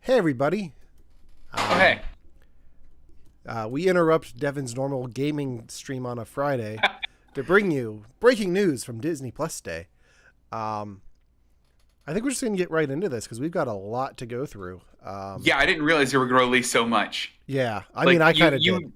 Hey, everybody. Hey. We interrupt Devin's normal gaming stream on a Friday to bring you breaking news from Disney Plus Day. I think we're just going to get right into this because we've got a lot to go through. Yeah, I didn't realize you were going to release so much. Yeah, I mean, I kind of did.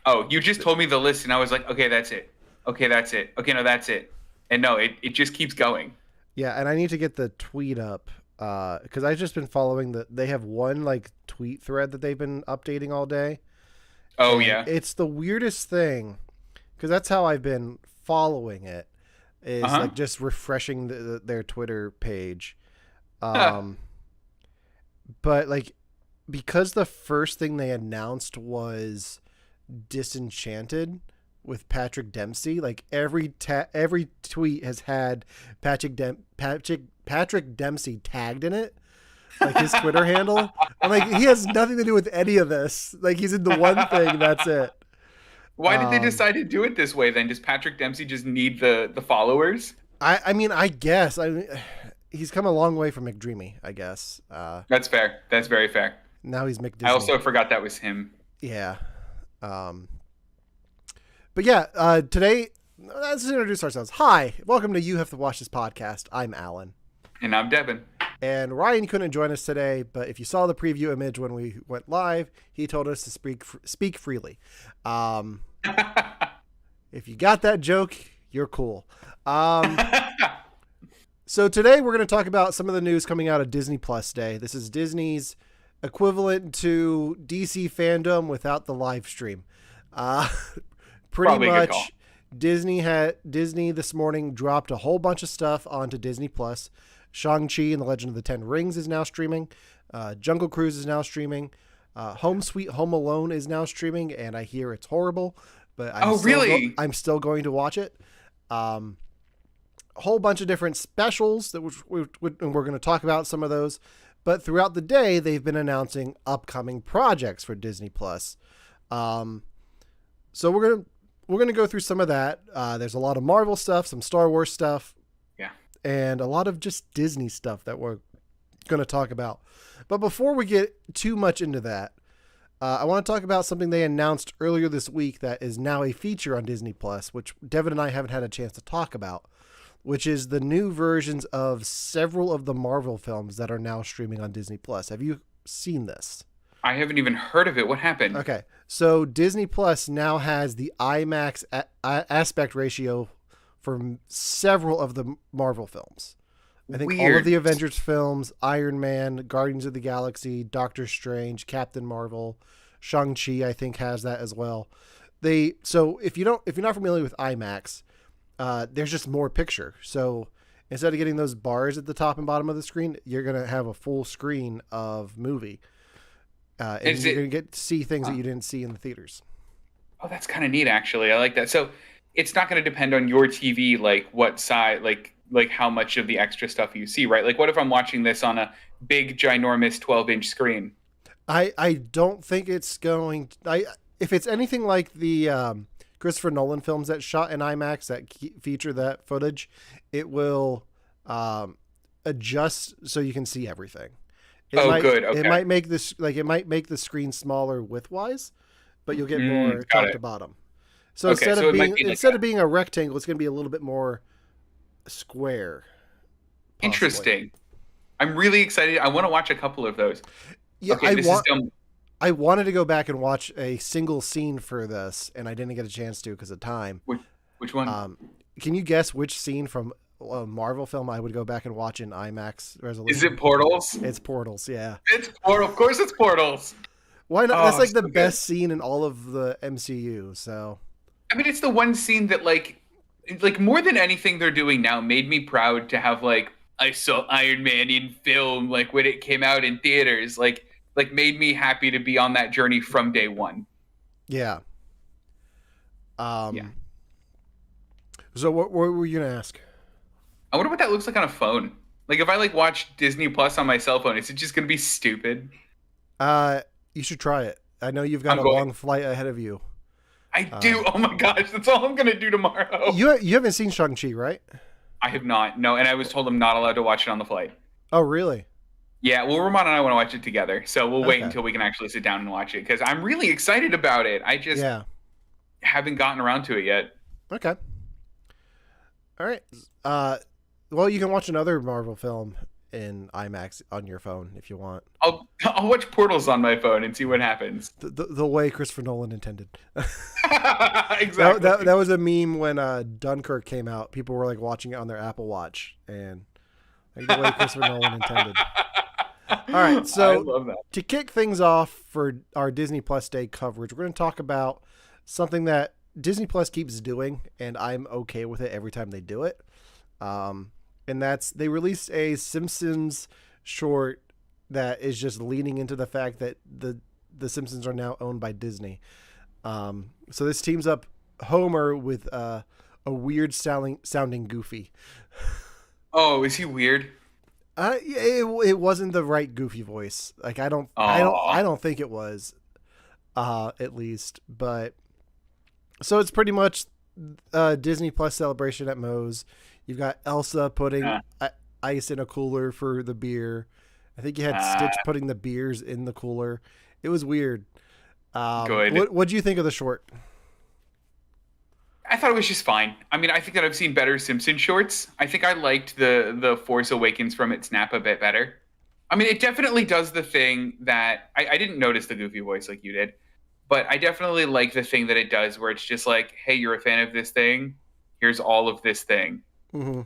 Oh, you just told me the list, and I was like, okay, that's it. Okay, that's it. Okay, no, that's it. And no, it just keeps going. Yeah, and I need to get the tweet up because I've just been following they have one like tweet thread that they've been updating all day. Oh, And yeah. it's the weirdest thing because that's how I've been following it is like just refreshing their Twitter page. But like because the first thing they announced was Disenchanted with Patrick Dempsey, like every tweet has had Patrick Dempsey tagged in it, like his Twitter handle. I'm like, he has nothing to do with any of this. Like he's in the one thing. That's it. Why did they decide to do it this way then? Does Patrick Dempsey just need the followers? I mean, I guess. He's come a long way from McDreamy, I guess. That's fair. That's very fair. Now he's McDisney. I also forgot that was him. Yeah. But yeah, today, let's introduce ourselves. Hi, welcome to You Have to Watch This podcast. I'm Alan. And I'm Devin. And Ryan couldn't join us today, but if you saw the preview image when we went live, he told us to speak freely. If you got that joke, you're cool. So today we're going to talk about some of the news coming out of Disney Plus Day. This is Disney's equivalent to DC fandom without the live stream. Pretty Probably much Disney this morning dropped a whole bunch of stuff onto Disney Plus. Shang-Chi and the Legend of the Ten Rings is now streaming. Jungle Cruise is now streaming. Home Sweet Home Alone is now streaming, and I hear it's horrible, but I'm still going to watch it. A whole bunch of different specials that we're going to talk about some of those. But throughout the day, they've been announcing upcoming projects for Disney Plus. So we're gonna go through some of that. There's a lot of Marvel stuff, some Star Wars stuff, and a lot of just Disney stuff that we're gonna talk about. But before we get too much into that, I want to talk about something they announced earlier this week that is now a feature on Disney Plus, which Devin and I haven't had a chance to talk about, which is the new versions of several of the Marvel films that are now streaming on Disney Plus. Have you seen this? I haven't even heard of it. What happened? Okay. So Disney Plus now has the IMAX aspect ratio for several of the Marvel films. I think all of the Avengers films, Iron Man, Guardians of the Galaxy, Doctor Strange, Captain Marvel, Shang-Chi, I think has that as well. So if you're not familiar with IMAX, there's just more picture. So instead of getting those bars at the top and bottom of the screen, you're going to have a full screen of movie. And you're going to get to see things that you didn't see in the theaters. Oh, that's kind of neat, actually. I like that. So it's not going to depend on your TV, like what side, like how much of the extra stuff you see, right? Like what if I'm watching this on a big, ginormous 12-inch screen? I don't think it's going to, if it's anything like the Christopher Nolan films that shot in IMAX that feature that footage, it will adjust so you can see everything. Good. Okay. It might make the screen smaller widthwise, but you'll get more top to bottom. So instead of being a rectangle, it's going to be a little bit more square. Possibly. Interesting. I'm really excited. I want to watch a couple of those. Yeah, I wanted to go back and watch a single scene for this, and I didn't get a chance to because of time. Which one? Can you guess which scene from a Marvel film I would go back and watch in IMAX resolution? Is it Portals? It's Portals, yeah. It's Portals. Of course it's Portals. Why not? That's like the best scene in all of the MCU, so. I mean, it's the one scene that like more than anything they're doing now made me proud to have I saw Iron Man in film when it came out in theaters, like made me happy to be on that journey from day one. Yeah. Yeah. So what were you going to ask? I wonder what that looks like on a phone. Like if I watch Disney Plus on my cell phone, is it just going to be stupid? You should try it. I know you've got a long flight ahead of you. I do. Oh my gosh, that's all I'm going to do tomorrow. You haven't seen Shang-Chi, right? I have not. No, and I was told I'm not allowed to watch it on the flight. Oh, really? Yeah, well, Ramon and I want to watch it together, so we'll wait Okay. until we can actually sit down and watch it because I'm really excited about it. I just Yeah. haven't gotten around to it yet. Okay. All right. Uh, well, you can watch another Marvel film in IMAX on your phone if you want. I'll watch Portals on my phone and see what happens. The way Christopher Nolan intended. Exactly. That was a meme when Dunkirk came out. People were like watching it on their Apple Watch, and like the way Christopher Nolan intended. All right, I so love that. to kick things off for our Disney Plus Day coverage, we're going to talk about something that Disney Plus keeps doing, and I'm okay with it every time they do it. And that's they released a Simpsons short that is just leaning into the fact that the Simpsons are now owned by Disney. So this teams up Homer with a weird sounding Goofy. Oh, is he weird? It wasn't the right Goofy voice. Like I don't think it was, at least. But so it's pretty much Disney Plus celebration at Moe's. You've got Elsa putting ice in a cooler for the beer. I think you had Stitch putting the beers in the cooler. It was weird. Good. What do you think of the short? I thought it was just fine. I mean, I think that I've seen better Simpson shorts. I think I liked the Force Awakens from its snap a bit better. I mean, it definitely does the thing that I didn't notice the Goofy voice like you did, but I definitely like the thing that it does where it's just like, hey, you're a fan of this thing. Here's all of this thing. Mm-hmm.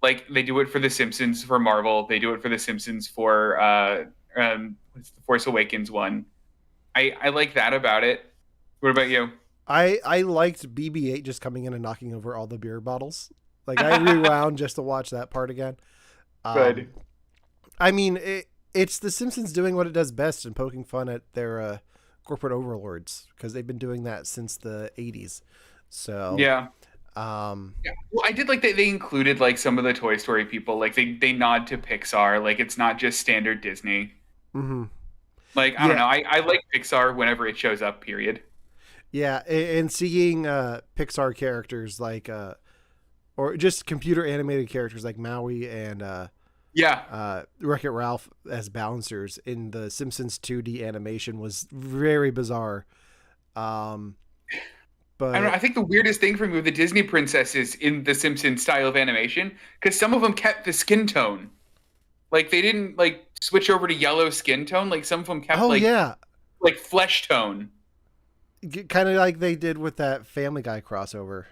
Like they do it for The Simpsons for Marvel. They do it for The Simpsons for what's the Force Awakens one. I like that about it. What about you? I liked BB-8 just coming in and knocking over all the beer bottles. Like I rewound just to watch that part again. Good. I mean, it's The Simpsons doing what it does best and poking fun at their corporate overlords because they've been doing that since the 80s. So Yeah. yeah. Well, I did like that they included like some of the Toy Story people. Like they nod to Pixar. Like it's not just standard Disney. Mm-hmm. Like I don't know. I like Pixar whenever it shows up. Period. Yeah, and seeing Pixar characters like or just computer animated characters like Maui and Wreck-It Ralph as bouncers in the Simpsons 2D animation was very bizarre. But I don't know. I think the weirdest thing for me with the Disney princesses in the Simpsons style of animation, because some of them kept the skin tone. Like they didn't like switch over to yellow skin tone. Like some of them kept like flesh tone. Kind of like they did with that Family Guy crossover.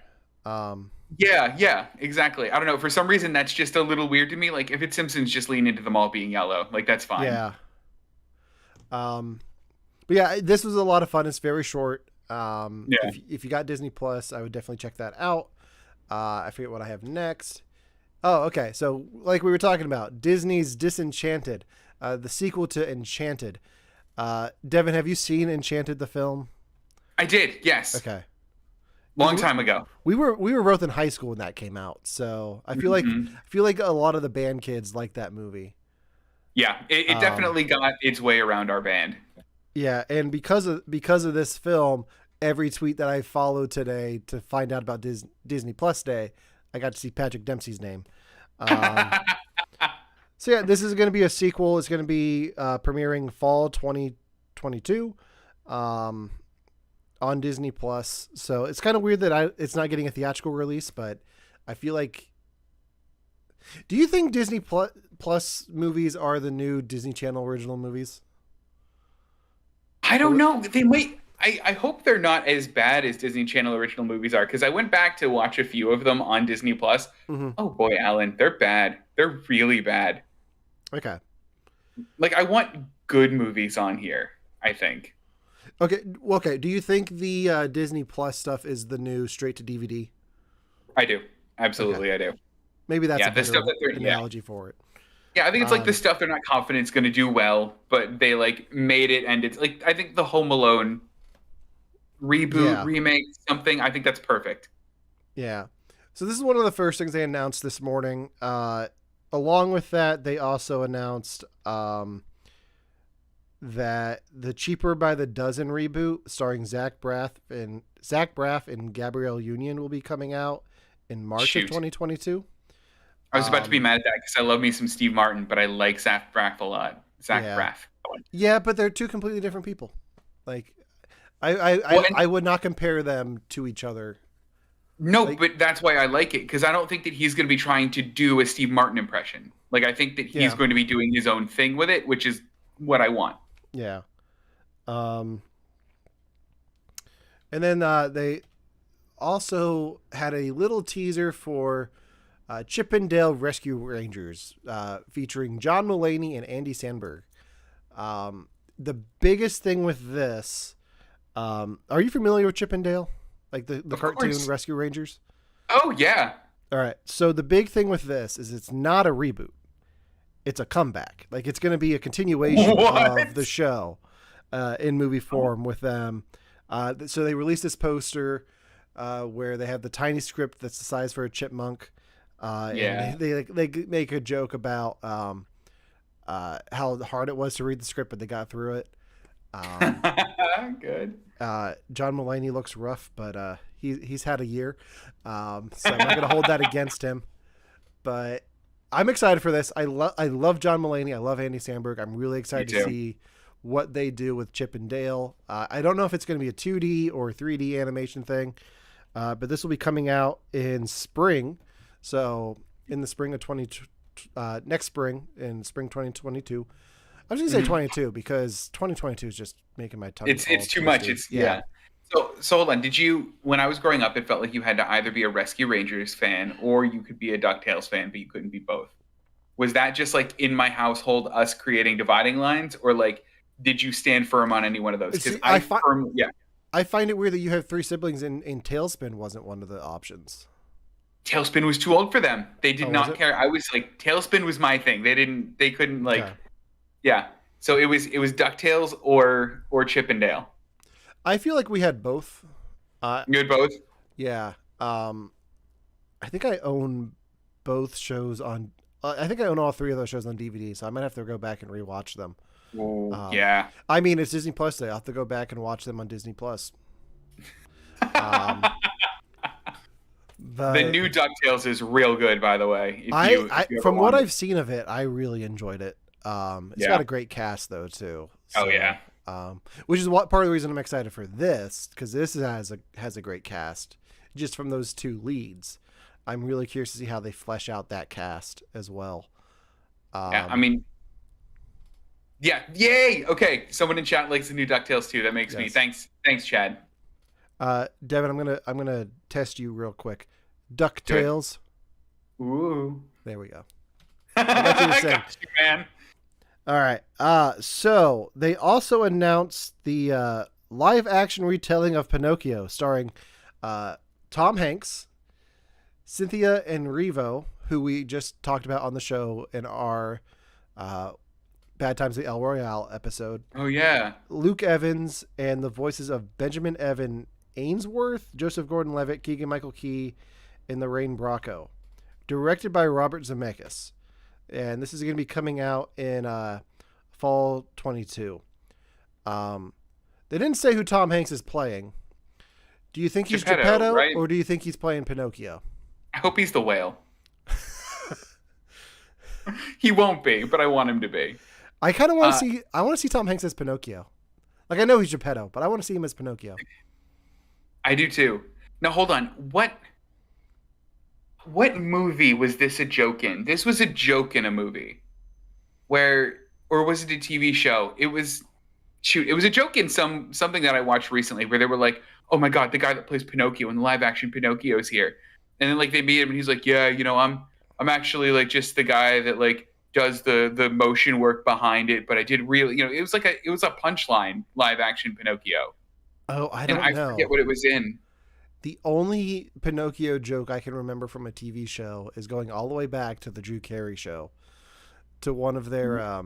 Yeah, exactly. I don't know. For some reason, that's just a little weird to me. Like if it's Simpsons, just lean into them all being yellow. Like that's fine. Yeah. But yeah, this was a lot of fun. It's very short. If you got Disney Plus, I would definitely check that out. I forget what I have next. Oh, okay. So like we were talking about, Disney's Disenchanted, the sequel to Enchanted. Devin, have you seen Enchanted, the film? I did. Yes. Okay. Long time ago. We were both in high school when that came out. So I feel like a lot of the band kids like that movie. Yeah, it definitely got its way around our band. Yeah, and because of this film, every tweet that I followed today to find out about Disney Plus Day, I got to see Patrick Dempsey's name. So yeah, this is going to be a sequel. It's going to be premiering fall 2022 on Disney Plus. So it's kind of weird that it's not getting a theatrical release, but I feel like. Do you think Disney Plus movies are the new Disney Channel original movies? I don't know. They might. I hope they're not as bad as Disney Channel original movies are, because I went back to watch a few of them on Disney Plus. Mm-hmm. Oh boy, Alan, they're bad. They're really bad. Okay. Like I want good movies on here, I think. Okay. Do you think the Disney Plus stuff is the new straight to DVD? I do. Absolutely, okay. I do. Maybe that's a better analogy for it. Yeah, I think it's like the stuff they're not confident is going to do well, but they like made it, and it's like I think the Home Alone reboot, remake, something. I think that's perfect. Yeah. So this is one of the first things they announced this morning. Along with that, they also announced that the Cheaper by the Dozen reboot, starring Zach Braff and Gabrielle Union, will be coming out in March of 2022. I was about to be mad at that because I love me some Steve Martin, but I like Zach Braff a lot. Zach Braff. Yeah, but they're two completely different people. Like, I would not compare them to each other. No, like, but that's why I like it, because I don't think that he's going to be trying to do a Steve Martin impression. Like, I think that he's going to be doing his own thing with it, which is what I want. Yeah. And then they also had a little teaser for Chip and Dale Rescue Rangers featuring John Mulaney and Andy Samberg. The biggest thing with this, are you familiar with Chip and Dale? Like the cartoon Rescue Rangers? Oh, yeah. All right. So the big thing with this is it's not a reboot. It's a comeback. Like, it's going to be a continuation of the show in movie form with them. So they released this poster where they have the tiny script that's the size for a chipmunk. And they make a joke about how hard it was to read the script, but they got through it. Good. John Mulaney looks rough, but he's had a year, so I'm not going to hold that against him. But I'm excited for this. I love John Mulaney. I love Andy Samberg. I'm really excited to see what they do with Chip and Dale. I don't know if it's going to be a 2D or 3D animation thing, but this will be coming out in spring. So in the spring of next spring, in spring 2022. I was going to say 22 because 2022 is just making my tongue. It's too much. It's yeah. So hold on. When I was growing up, it felt like you had to either be a Rescue Rangers fan or you could be a Ducktales fan, but you couldn't be both. Was that just like in my household, us creating dividing lines, or like did you stand firm on any one of those? Because I find it weird that you have 3 siblings and Tailspin wasn't one of the options. Tailspin was too old for them. They did not care. I was like, Tailspin was my thing. They couldn't like. Okay. Yeah, so it was DuckTales or Chip and Dale. I feel like we had both. You had both? Yeah. I think I own both shows on. I think I own all 3 of those shows on DVD, so I might have to go back and rewatch them. Yeah. I mean, it's Disney Plus Day. I'll have to go back and watch them on Disney Plus. The new DuckTales is real good, by the way. From what I've seen of it, I really enjoyed it. It's got a great cast though too. So, which is part of the reason I'm excited for this, because this has a great cast just from those 2 leads. I'm really curious to see how they flesh out that cast as well. Yay! Okay, someone in chat likes the new DuckTales too. That makes me thanks, Chad. Devin, I'm gonna test you real quick. DuckTales. Ooh, there we go. I got you, man. All right. So they also announced the live action retelling of Pinocchio starring Tom Hanks, Cynthia Erivo, who we just talked about on the show in our Bad Times at El Royale episode. Oh, yeah. Luke Evans, and the voices of Benjamin Evan Ainsworth, Joseph Gordon-Levitt, Keegan-Michael Key, and Lorraine Bracco. Directed by Robert Zemeckis. And this is going to be coming out in fall 22. They didn't say who Tom Hanks is playing. Do you think he's Geppetto, right? Or do you think he's playing Pinocchio? I hope he's the whale. He won't be, but I want him to be. I kind of want to see. I want to see Tom Hanks as Pinocchio. Like, I know he's Geppetto, but I want to see him as Pinocchio. I do too. Now hold on. What movie was this a joke in? This was a joke in a movie. Or was it a TV show? It was a joke in something that I watched recently where they were like, oh my God, the guy that plays Pinocchio in the live action Pinocchio is here. And then like they meet him and he's like, yeah, I'm actually like just the guy that like does the motion work behind it, but I did really, it was a punchline live action Pinocchio. Oh, I don't know. I forget what it was in. The only Pinocchio joke I can remember from a TV show is going all the way back to the Drew Carey show, to one of their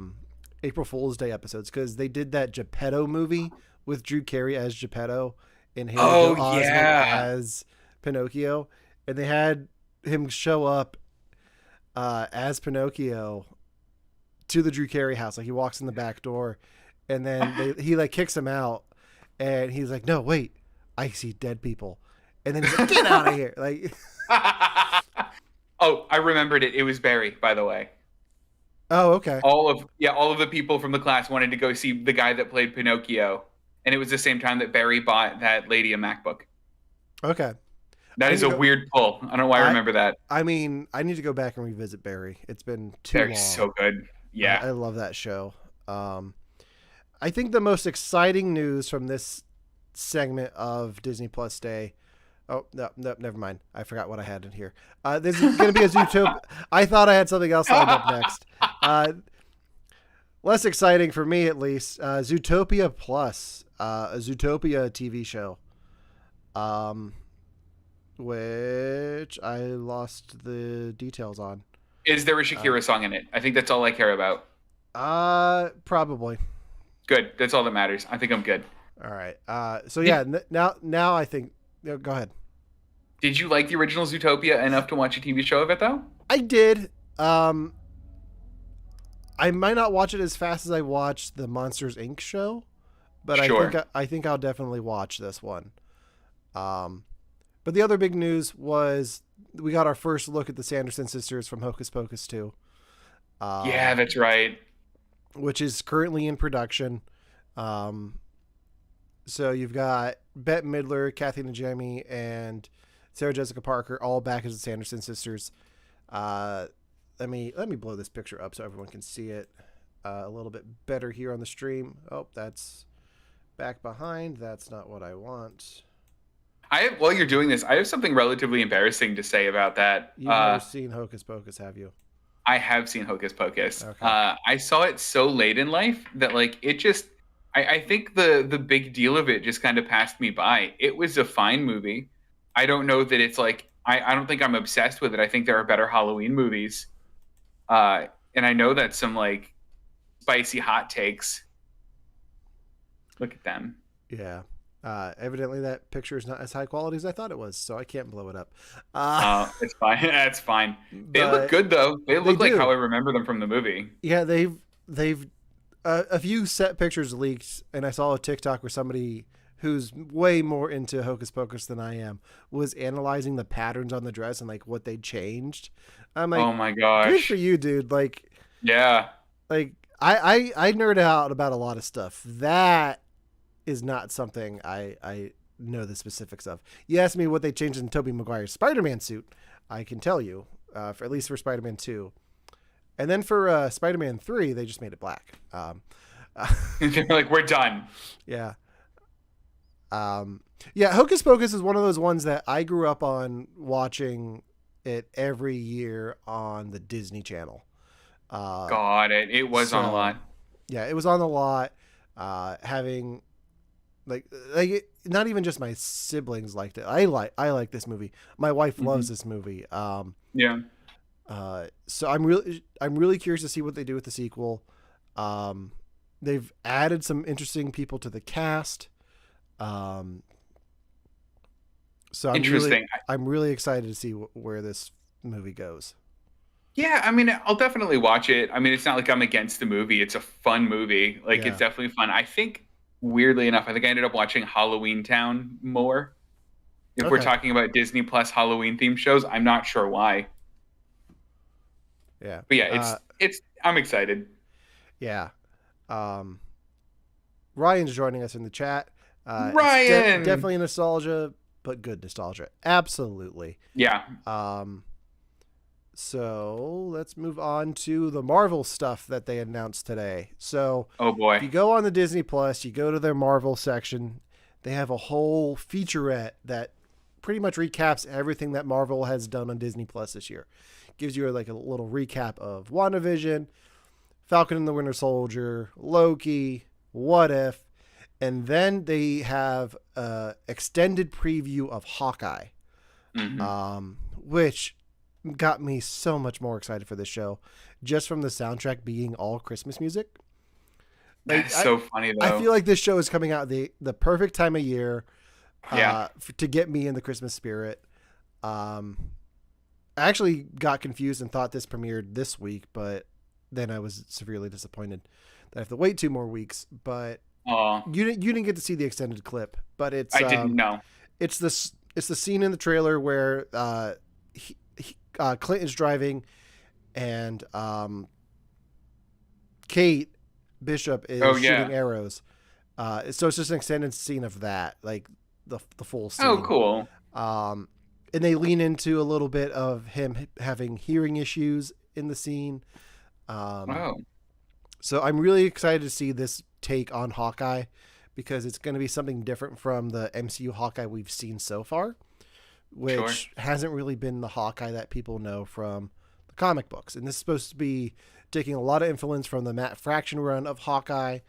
April Fool's Day episodes, because they did that Geppetto movie with Drew Carey as Geppetto and Haley Joel Osment as Pinocchio, and they had him show up as Pinocchio to the Drew Carey house. Like, he walks in the back door, and then he like kicks him out, and he's like, no, wait, I see dead people. And then he's like, get out of here. Like, Oh, I remembered it. It was Barry, by the way. Oh, okay. All of the people from the class wanted to go see the guy that played Pinocchio, and it was the same time that Barry bought that lady a MacBook. Okay. That is a weird pull. I don't know why I remember that. I mean, I need to go back and revisit Barry. It's been too Barry's long. so good. Yeah. I love that show. I think the most exciting news from this segment of Disney Plus Day. Oh, no, never mind. I forgot what I had in here. This is going to be a Zootopia. I thought I had something else lined up next. Less exciting for me, at least. Zootopia Plus, a Zootopia TV show. Which I lost the details on. Is there a Shakira song in it? I think that's all I care about. Probably. Good. That's all that matters. I think I'm good. All right. So yeah, now I think. Go ahead. Did you like the original Zootopia enough to watch a TV show of it though? I did. I might not watch it as fast as I watched the Monsters Inc. show, but sure. I think I'll definitely watch this one. But the other big news was we got our first look at the Sanderson sisters from Hocus Pocus 2. Yeah, that's right. Which is currently in production. So you've got Bette Midler, Kathy Najimy, and Sarah Jessica Parker all back as the Sanderson sisters. Let me blow this picture up so everyone can see it a little bit better here on the stream. Oh, that's back behind. That's not what I want. While you're doing this, I have something relatively embarrassing to say about that. You've never seen Hocus Pocus, have you? I have seen Hocus Pocus. Okay. I saw it so late in life that like it just I think the big deal of it just kind of passed me by. It was a fine movie. I don't know that it's like I don't think I'm obsessed with it. I think there are better Halloween movies. And I know that's some like spicy hot takes. Look at them. Yeah. Evidently that picture is not as high quality as I thought it was, so I can't blow it up. It's fine. That's fine. They look good though. They look like how I remember them from the movie. Yeah, they've a few set pictures leaked, and I saw a TikTok where somebody who's way more into Hocus Pocus than I am was analyzing the patterns on the dress and like what they changed. I'm like, oh my gosh, good for you, dude. Like, yeah, like I nerd out about a lot of stuff. That is not something I know the specifics of. You asked me what they changed in Tobey Maguire's Spider-Man suit. I can tell you, for at least for Spider-Man 2. And then for Spider-Man 3, they just made it black. They're like, we're done. Yeah. Yeah, Hocus Pocus is one of those ones that I grew up on watching it every year on the Disney Channel. Got it. It was on a lot. Yeah, it was on a lot. Having like not even just my siblings liked it. I like this movie. My wife loves this movie. Yeah. So I'm really curious to see what they do with the sequel. They've added some interesting people to the cast. So I'm really excited to see where this movie goes. Yeah, I mean, I'll definitely watch it. I mean, it's not like I'm against the movie. It's a fun movie. Like, It's definitely fun. I think, weirdly enough, I think I ended up watching Halloween Town more. If we're talking about Disney Plus Halloween themed shows, I'm not sure why. Yeah. But yeah, I'm excited. Yeah. Ryan's joining us in the chat. Ryan! Definitely nostalgia, but good nostalgia. Absolutely. Yeah. So let's move on to the Marvel stuff that they announced today. So, oh boy, if you go on the Disney Plus, you go to their Marvel section, they have a whole featurette that pretty much recaps everything that Marvel has done on Disney Plus this year. Gives you like a little recap of WandaVision, Falcon and the Winter Soldier, Loki, What If, and then they have an extended preview of Hawkeye, which got me so much more excited for this show, just from the soundtrack being all Christmas music. That's so funny, though. I feel like this show is coming out the perfect time of year to get me in the Christmas spirit. I actually got confused and thought this premiered this week, but then I was severely disappointed that I have to wait 2 more weeks. But you didn't get to see the extended clip, but it's I didn't know. It's the scene in the trailer where Clint is driving, and Kate Bishop is shooting arrows. So it's just an extended scene of that, like the full scene. Oh, cool. And they lean into a little bit of him having hearing issues in the scene. So I'm really excited to see this take on Hawkeye, because it's going to be something different from the MCU Hawkeye we've seen so far, which hasn't really been the Hawkeye that people know from the comic books. And this is supposed to be taking a lot of influence from the Matt Fraction run of Hawkeye.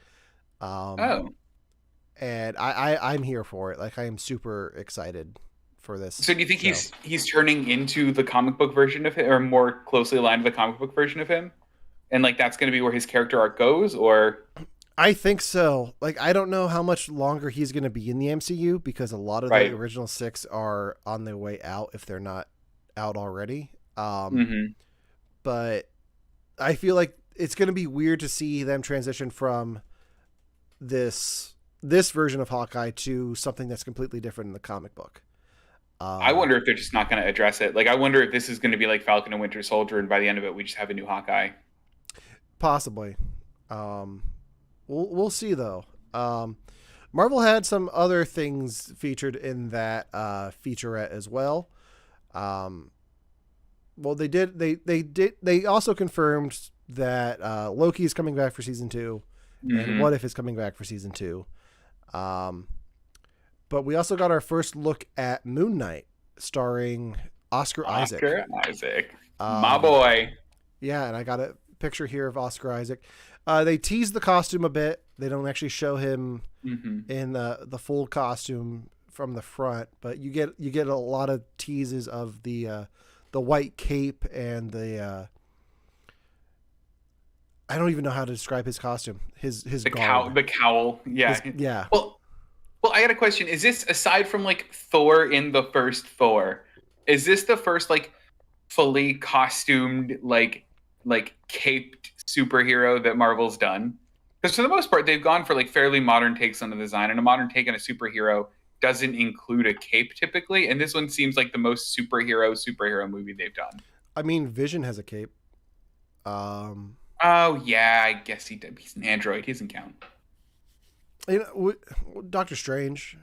And I'm here for it. Like, I am super excited for this. So do you think he's turning into the comic book version of him, or more closely aligned to the comic book version of him? And like that's going to be where his character arc goes, or? I think so. Like, I don't know how much longer he's going to be in the MCU, because a lot of the original 6 are on their way out, if they're not out already. But I feel like it's going to be weird to see them transition from this version of Hawkeye to something that's completely different in the comic book. I wonder if they're just not going to address it. Like, I wonder if this is going to be like Falcon and Winter Soldier, and by the end of it, we just have a new Hawkeye. Possibly. We'll see though. Marvel had some other things featured in that featurette as well. Well, they also confirmed that Loki is coming back for season 2, and What If is coming back for season 2. But we also got our first look at Moon Knight, starring Oscar Isaac. My boy. Yeah, and I got a picture here of Oscar Isaac. They tease the costume a bit. They don't actually show him in the full costume from the front, but you get a lot of teases of the white cape and the I don't even know how to describe his costume. His the cowl. Yeah. Yeah. Well, I got a question. Is this, aside from like Thor in the first Thor, is this the first like fully costumed like caped superhero that Marvel's done? Because for the most part, they've gone for like fairly modern takes on the design, and a modern take on a superhero doesn't include a cape typically. And this one seems like the most superhero movie they've done. I mean, Vision has a cape. Oh yeah, I guess he did. He's an android. He doesn't count. You know, Doctor Strange.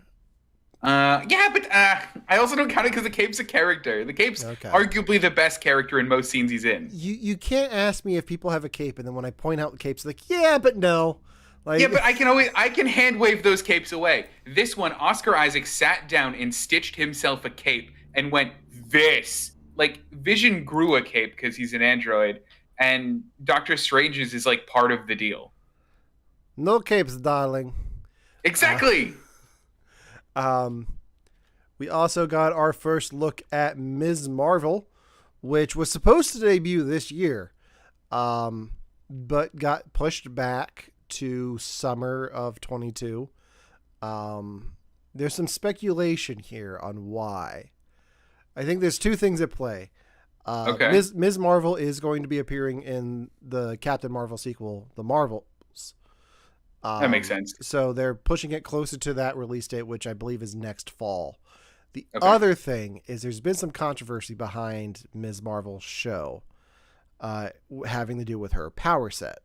Yeah, but I also don't count it because the cape's a character. The cape's arguably the best character in most scenes he's in. You can't ask me if people have a cape, and then when I point out the capes, like, yeah, but no. Like, yeah, but I can hand wave those capes away. This one, Oscar Isaac sat down and stitched himself a cape and went, this. Like, Vision grew a cape because he's an android, and Doctor Strange's is like part of the deal. No capes, darling. Exactly. We also got our first look at Ms. Marvel, which was supposed to debut this year, but got pushed back to summer of 22. There's some speculation here on why. I think there's two things at play. Ms. Marvel is going to be appearing in the Captain Marvel sequel, The Marvels. That makes sense. So they're pushing it closer to that release date, which I believe is next fall. The other thing is there's been some controversy behind Ms. Marvel's show having to do with her power set.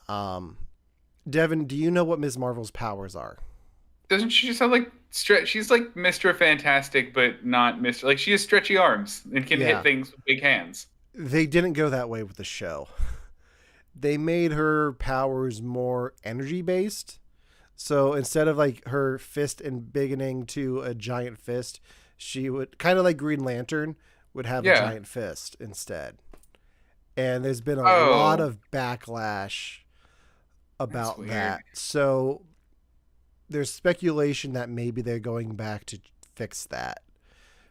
Devin, do you know what Ms. Marvel's powers are? Doesn't she just have like she's like Mr. Fantastic, but not Mr. Like, she has stretchy arms and can hit things with big hands. They didn't go that way with the show. They made her powers more energy based. So instead of like her fist embiggening to a giant fist, she would, kind of like Green Lantern, would have a giant fist instead. And there's been a lot of backlash about that. So there's speculation that maybe they're going back to fix that.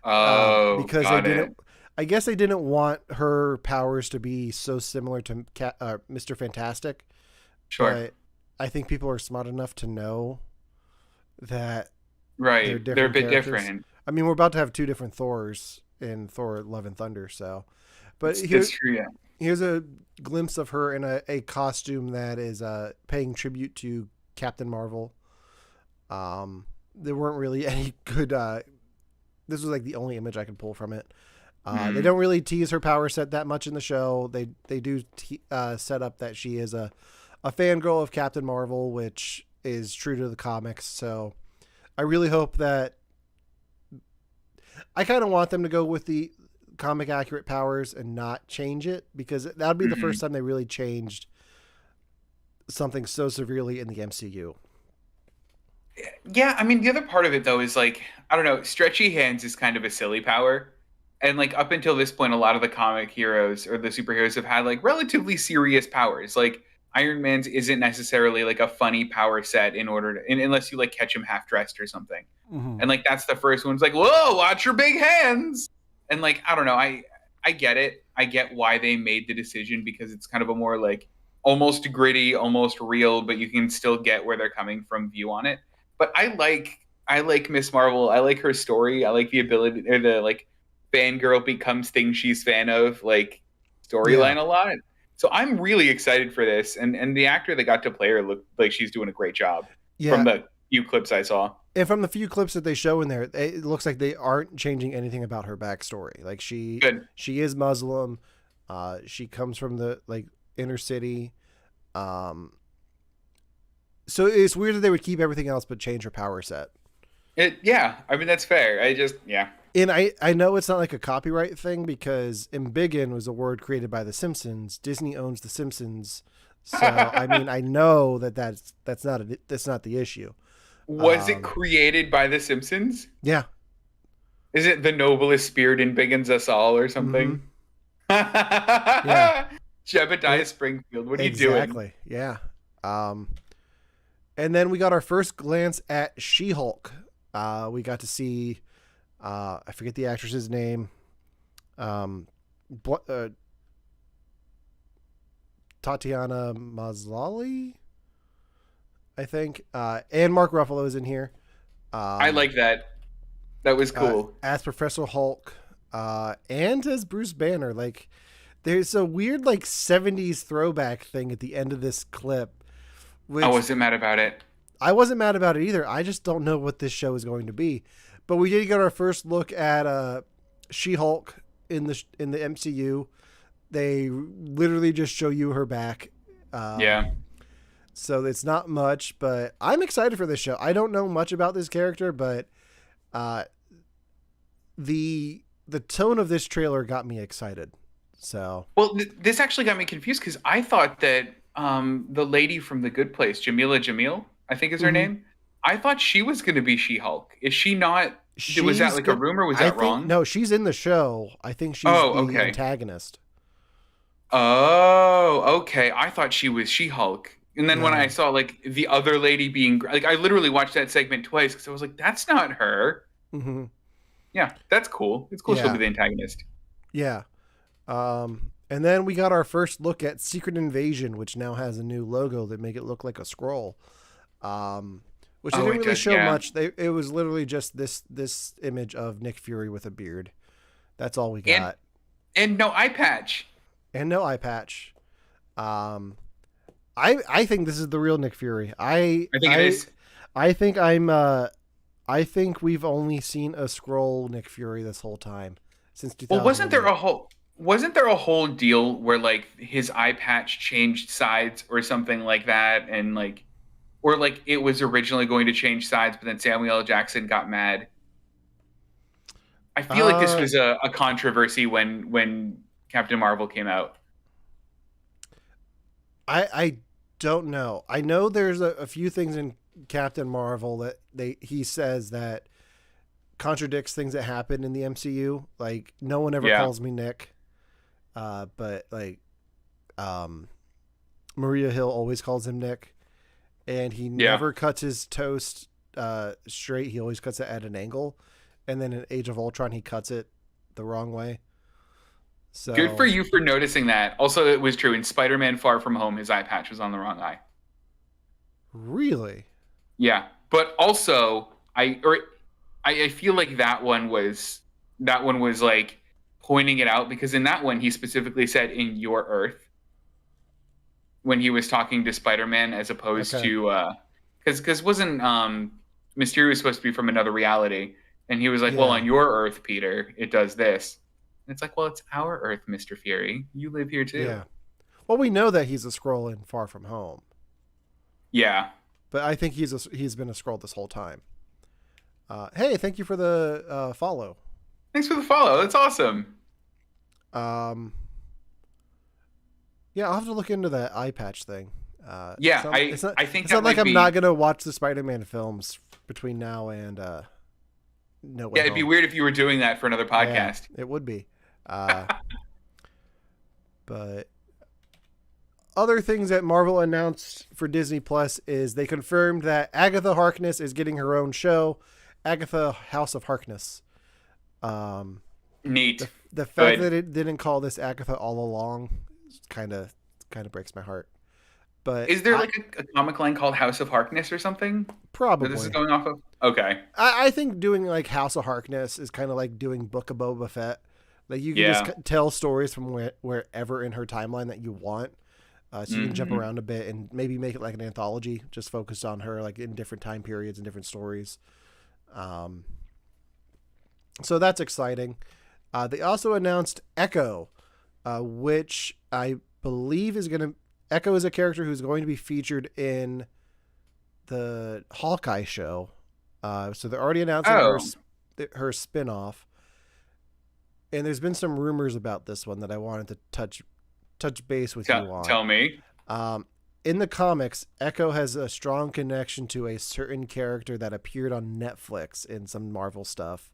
Because I guess they didn't want her powers to be so similar to Mr. Fantastic. Sure. But I think people are smart enough to know that they're a bit different. I mean, we're about to have two different Thors in Thor: Love and Thunder, so. But that's true, yeah. Here's a glimpse of her in a costume that is paying tribute to Captain Marvel. There weren't really any good this was like the only image I could pull from it. They Mm. don't really tease her power set that much in the show. They do set up that she is a fangirl of Captain Marvel, which is true to the comics. So I really hope that I kind of want them to go with the comic accurate powers and not change it, because that would be the first time they really changed something so severely in the MCU. Yeah, I mean, the other part of it though is like, I don't know, stretchy hands is kind of a silly power. And like up until this point, a lot of the comic heroes or the superheroes have had like relatively serious powers. Like Iron Man's isn't necessarily like a funny power set in order to, unless you like catch him half dressed or something. Mm-hmm. And like that's the first one. It's like, whoa, watch your big hands. And like, I don't know, I get it. I get why they made the decision, because it's kind of a more like almost gritty, almost real, but you can still get where they're coming from view on it. But I like Miss Marvel. I like her story. I like the ability, or the like fangirl becomes things she's fan of, like storyline a lot. So I'm really excited for this. And the actor that got to play her looked like she's doing a great job from the few clips I saw. And from the few clips that they show in there, it looks like they aren't changing anything about her backstory. Like she is Muslim. She comes from the like inner city. So it's weird that they would keep everything else but change her power set. Yeah, I mean that's fair. And I know it's not like a copyright thing, because embiggen was a word created by The Simpsons. Disney owns The Simpsons, so I mean I know that's not the issue. Was it created by The Simpsons? Yeah. Is it the noblest spirit embiggens us all or something? Mm-hmm. Yeah. Jebediah Springfield, what are you doing? Exactly. Yeah. And then we got our first glance at She-Hulk. We got to see, I forget the actress's name, Tatiana Maslany, I think, and Mark Ruffalo is in here. I like that. That was cool. As Professor Hulk, and as Bruce Banner. Like, there's a weird like 70s throwback thing at the end of this clip. I wasn't mad about it. I wasn't mad about it either. I just don't know what this show is going to be. But we did get our first look at She-Hulk in the MCU. They literally just show you her back. Yeah. So it's not much, but I'm excited for this show. I don't know much about this character, but the tone of this trailer got me excited. So this actually got me confused, because I thought that the lady from The Good Place, Jamila Jamil, I think is her name. I thought she was going to be She-Hulk. Is she not? Was that like a rumor? Was that wrong? No, she's in the show. I think she's the antagonist. Oh, okay. I thought she was She-Hulk. And then when I saw like the other lady being like, I literally watched that segment twice because I was like, that's not her. Mm-hmm. Yeah, that's cool. It's cool she'll be the antagonist. Yeah. And then we got our first look at Secret Invasion, which now has a new logo that make it look like a scroll. Which they didn't really show much. It was literally just this image of Nick Fury with a beard. That's all we got. And no eye patch. I think this is the real Nick Fury. I think it is. I think we've only seen a scroll Nick Fury this whole time since 2000. Well, wasn't there a whole deal where like his eye patch changed sides or something like that, and like, or like it was originally going to change sides, but then Samuel L. Jackson got mad. I feel like this was a controversy when Captain Marvel came out. I don't know. I know there's a few things in Captain Marvel that he says that contradicts things that happen in the MCU. Like, no one ever calls me Nick. But like, Maria Hill always calls him Nick, and he never cuts his toast straight. He always cuts it at an angle, and then in Age of Ultron he cuts it the wrong way. So good for you for noticing that. Also, it was true in Spider-Man: Far From Home. His eye patch was on the wrong eye. Really? Yeah, but also I feel like that one was like pointing it out, because in that one he specifically said "in your Earth" when he was talking to Spider-Man, as opposed to because wasn't Mysterio supposed to be from another reality, And he was like, well, on your Earth, Peter, it does this. And it's like, well, it's our Earth, Mr. Fury. You live here too. Yeah. Well, we know that he's a Skrull in Far From Home. Yeah. But I think he's been a Skrull this whole time. Hey, thank you for the follow. Thanks for the follow. That's awesome. Yeah, I'll have to look into that eye patch thing. I think it's not like I'm not gonna watch the Spider-Man films between now and No Way Home. It'd be weird if you were doing that for another podcast. Yeah, it would be. But other things that Marvel announced for Disney Plus is they confirmed that Agatha Harkness is getting her own show, Agatha House of Harkness. Neat. The fact that it didn't call this Agatha all along kind of breaks my heart. But is there like a comic line called House of Harkness or something? Probably. That this is going off of? Okay. I think doing like House of Harkness is kind of like doing Book of Boba Fett. Like you can just tell stories from wherever in her timeline that you want. So you can jump around a bit and maybe make it like an anthology, just focused on her like in different time periods and different stories. So that's exciting. They also announced Echo, which I believe is going to... Echo is a character who's going to be featured in the Hawkeye show. So they're already announcing her spinoff. And there's been some rumors about this one that I wanted to touch base with you on. Tell me. In the comics, Echo has a strong connection to a certain character that appeared on Netflix in some Marvel stuff.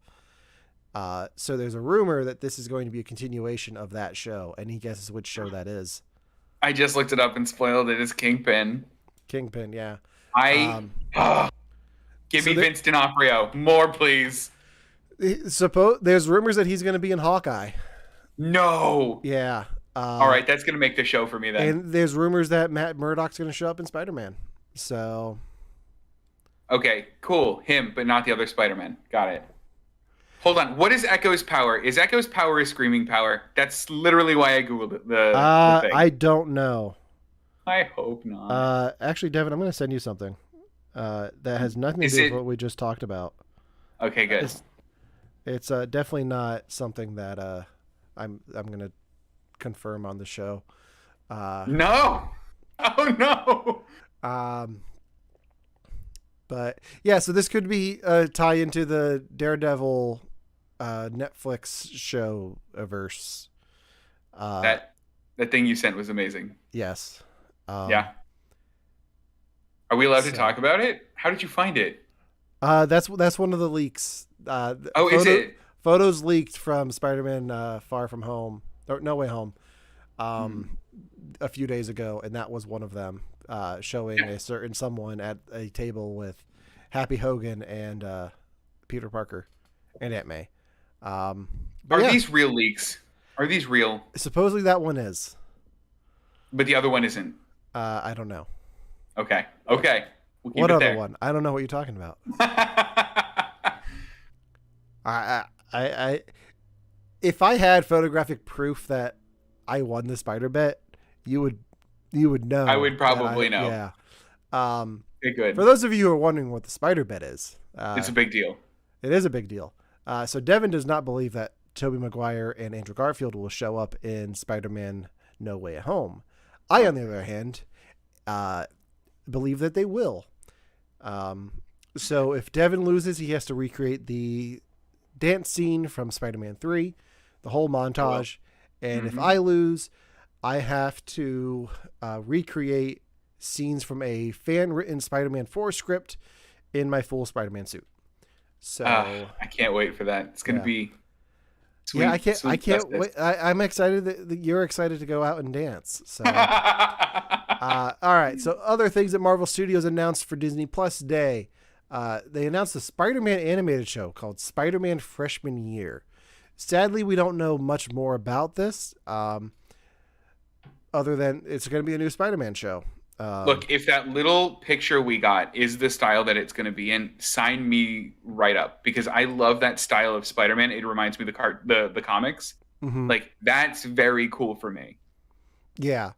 So there's a rumor that this is going to be a continuation of that show. Any guesses which show that is? I just looked it up and spoiled it. It's Kingpin. Kingpin, yeah. Give me Vince D'Onofrio. More, please. There's rumors that he's going to be in Hawkeye. No. Yeah. All right, that's going to make the show for me then. And there's rumors that Matt Murdock's going to show up in Spider-Man. So. Okay, cool. Him, but not the other Spider-Man. Got it. Hold on. What is Echo's power? Is Echo's power a screaming power? That's literally why I Googled it. The thing. I don't know. I hope not. Actually, Devin, I'm going to send you something that has nothing to do with what we just talked about. Okay, good. It's definitely not something that I'm going to confirm on the show. No. Oh, no. But yeah, so this could be a tie into the Daredevil Netflix show verse. That thing you sent was amazing. Yes. Yeah. Are we allowed to talk about it? How did you find it? That's one of the leaks. Is it? Photos leaked from Spider-Man Far From Home, or No Way Home, a few days ago, and that was one of them, showing a certain someone at a table with Happy Hogan and Peter Parker and Aunt May. Are these real leaks? Are these real? Supposedly that one is. But the other one isn't. I don't know. Okay. We'll what other one? I don't know what you're talking about. I if I had photographic proof that I won the spider bet, you would know. I would probably know. Yeah. Okay, good. For those of you who are wondering what the spider bet is, it's a big deal. It is a big deal. So Devin does not believe that Tobey Maguire and Andrew Garfield will show up in Spider-Man No Way Home. I, on the other hand, believe that they will. So if Devin loses, he has to recreate the dance scene from Spider-Man 3, the whole montage. And if I lose, I have to recreate scenes from a fan-written Spider-Man 4 script in my full Spider-Man suit. So I can't wait for that. It's going to be sweet. Yeah, I can't wait. I'm excited that you're excited to go out and dance. So, all right. So other things that Marvel Studios announced for Disney Plus Day. They announced a Spider-Man animated show called Spider-Man Freshman Year. Sadly, we don't know much more about this, other than it's going to be a new Spider-Man show. Look, if that little picture we got is the style that it's going to be in, sign me right up, because I love that style of Spider-Man. It reminds me of the comics. Mm-hmm. Like, that's very cool for me. Yeah.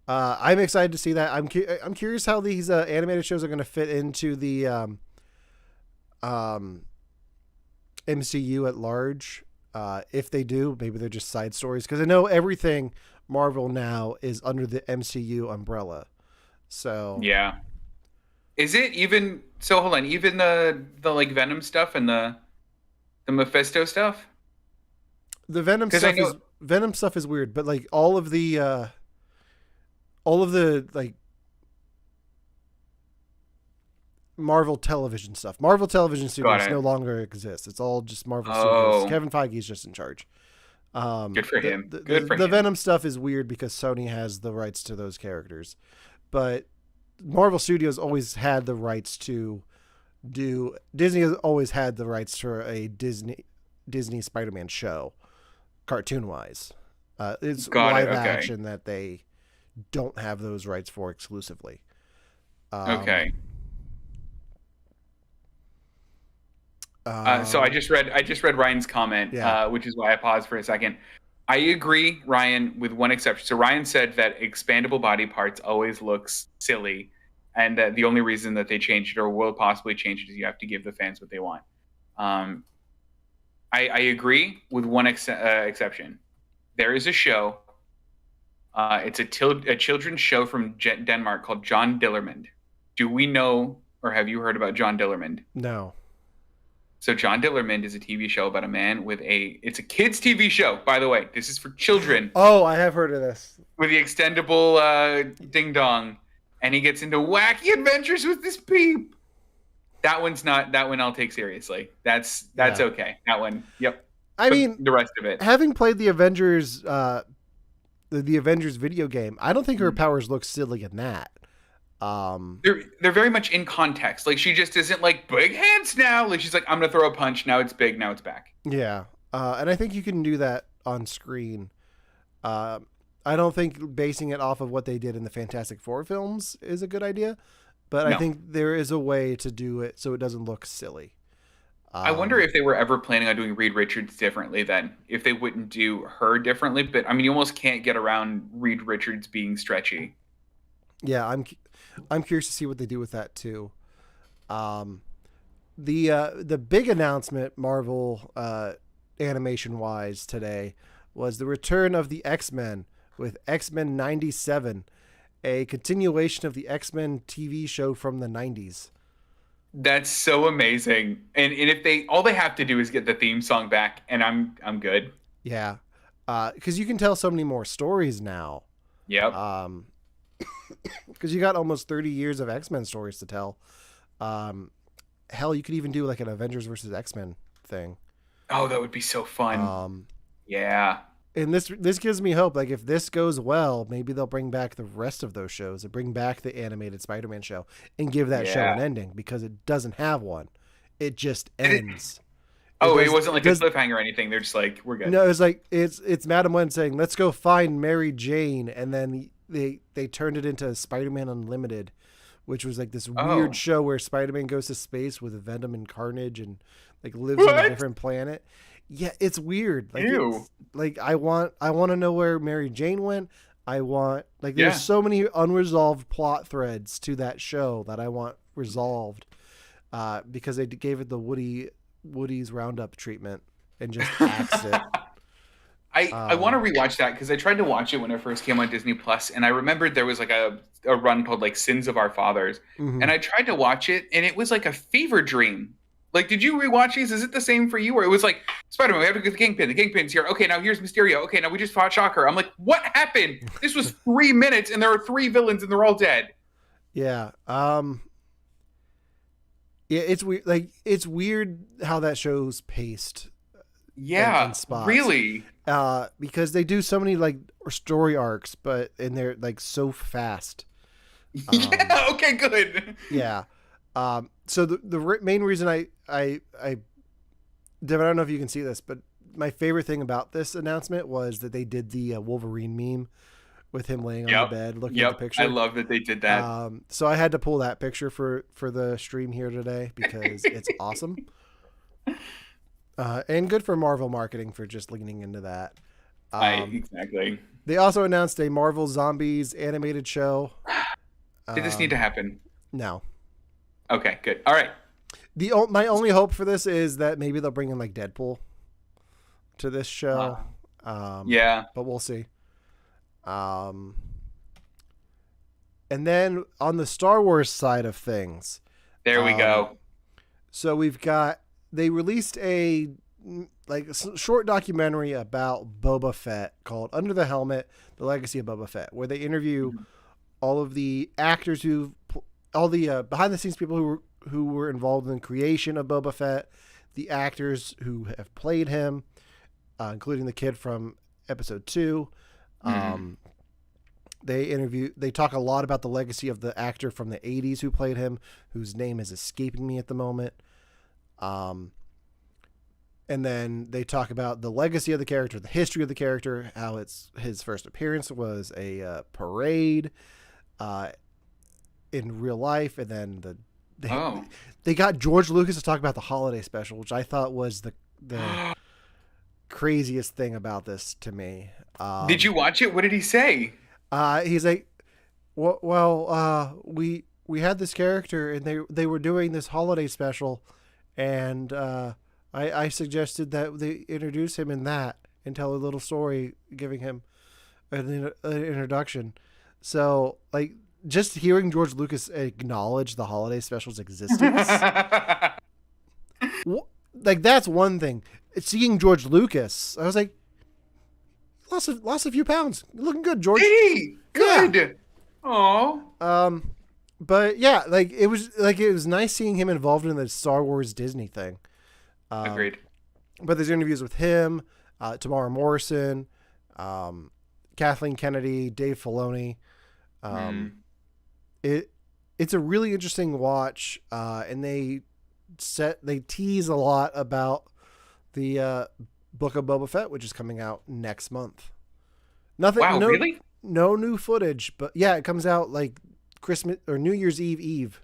I'm excited to see that. I'm curious how these animated shows are going to fit into the MCU at large. If they do, maybe they're just side stories, because I know everything Marvel now is under the MCU umbrella. So yeah. Is it even so? Hold on. Even the like Venom stuff and the Mephisto stuff. The Venom stuff is weird, but like all of the like Marvel television stuff. Marvel Television Studios no longer exists. It's all just Marvel Studios. Kevin Feige's just in charge. Good for him. The Venom stuff is weird because Sony has the rights to those characters, but Marvel Studios always had the rights to do. Disney has always had the rights for a Disney Spider-Man show, cartoon-wise. It's live action that they don't have those rights for exclusively. Okay. So I just read Ryan's comment, which is why I paused for a second. I agree, Ryan, with one exception. So Ryan said that expandable body parts always looks silly, and that the only reason that they changed it or will possibly change it is you have to give the fans what they want. I agree with one exception. There is a show. It's a children's show from Denmark called John Dillermand. Do we know, or have you heard about John Dillermand? No. So John Dillermand is a TV show about a man it's a kids TV show, by the way. This is for children. Oh, I have heard of this. With the extendable ding dong. And he gets into wacky adventures with this peep. That one I'll take seriously. That's okay. That one, yep. I mean, the rest of it. Having played the Avengers the Avengers video game, I don't think her powers look silly in that. They're very much in context. Like, she just isn't like big hands now. Like, she's like, I'm gonna throw a punch. Now it's big. Now it's back. Yeah, and I think you can do that on screen. I don't think basing it off of what they did in the Fantastic Four films is a good idea, but I think there is a way to do it so it doesn't look silly. I wonder if they were ever planning on doing Reed Richards differently then, if they wouldn't do her differently. But I mean, you almost can't get around Reed Richards being stretchy. Yeah, I'm curious to see what they do with that too. The big announcement, Marvel animation wise today, was the return of the X-Men with X-Men 97, a continuation of the X-Men TV show from the 90s. That's so amazing. And if all they have to do is get the theme song back, and I'm good. Yeah. Because you can tell so many more stories now. Yep. Because you got almost 30 years of X-Men stories to tell. Hell, you could even do like an Avengers versus X-Men thing. Oh, that would be so fun. Yeah. And this gives me hope. Like, if this goes well, maybe they'll bring back the rest of those shows and bring back the animated Spider-Man show and give that show an ending, because it doesn't have one. It just ends. It wasn't like a cliffhanger or anything. They're just like, we're good. No, it's like it's Madam Wen saying, "Let's go find Mary Jane," and then they turned it into Spider-Man Unlimited, which was like this weird show where Spider-Man goes to space with Venom and Carnage and like lives on a different planet. Yeah, it's weird. Like, I want to know where Mary Jane went. There's so many unresolved plot threads to that show that I want resolved, because they gave it the Woody's Roundup treatment and just axed it. I want to rewatch that, because I tried to watch it when it first came on Disney Plus, and I remembered there was like a run called like Sins of Our Fathers, and I tried to watch it, and it was like a fever dream. Like, did you rewatch these? Is it the same for you? Or it was like, Spider-Man, we have to get the Kingpin. The Kingpin's here. Okay, now here's Mysterio. Okay, now we just fought Shocker. I'm like, what happened? This was 3 minutes, and there are 3 villains, and they're all dead. Yeah. Yeah, it's weird. Like, it's weird how that show's paced. Yeah, in spots. Really. Because they do so many like story arcs, and they're like so fast. Yeah. Okay. Good. Yeah. So the main reason I Devin, I don't know if you can see this, but my favorite thing about this announcement was that they did the Wolverine meme with him laying on the bed looking at the picture. I love that they did that. So I had to pull that picture for the stream here today because it's awesome. And good for Marvel marketing for just leaning into that. Exactly. They also announced a Marvel Zombies animated show. Did this need to happen? No. Okay, good. All right. My only hope for this is that maybe they'll bring in like Deadpool to this show. Yeah, but we'll see. And then on the Star Wars side of things, there we go. So they released a short documentary about Boba Fett called Under the Helmet: The Legacy of Boba Fett, where they interview all of the actors all the behind the scenes people who were involved in the creation of Boba Fett, the actors who have played him, including the kid from episode 2. They talk a lot about the legacy of the actor from the 80s who played him, whose name is escaping me at the moment. And then they talk about the legacy of the character, the history of the character, how his first appearance was a parade in real life. And then they got George Lucas to talk about the holiday special, which I thought was the craziest thing about this to me. Did you watch it? What did he say? He's like, we had this character and they were doing this holiday special, and I suggested that they introduce him in that and tell a little story, giving him an introduction. So like just hearing George Lucas acknowledge the holiday special's existence, like that's one thing. Seeing George Lucas, I was like, lost a few pounds. Looking good, George. Hey, good. Oh. But yeah, it was nice seeing him involved in the Star Wars Disney thing. Agreed. But there's interviews with him, Tamara Morrison, Kathleen Kennedy, Dave Filoni. It's a really interesting watch, and they tease a lot about the Book of Boba Fett, which is coming out next month. Nothing. Wow, really? No new footage, but yeah, it comes out like Christmas or New Year's Eve.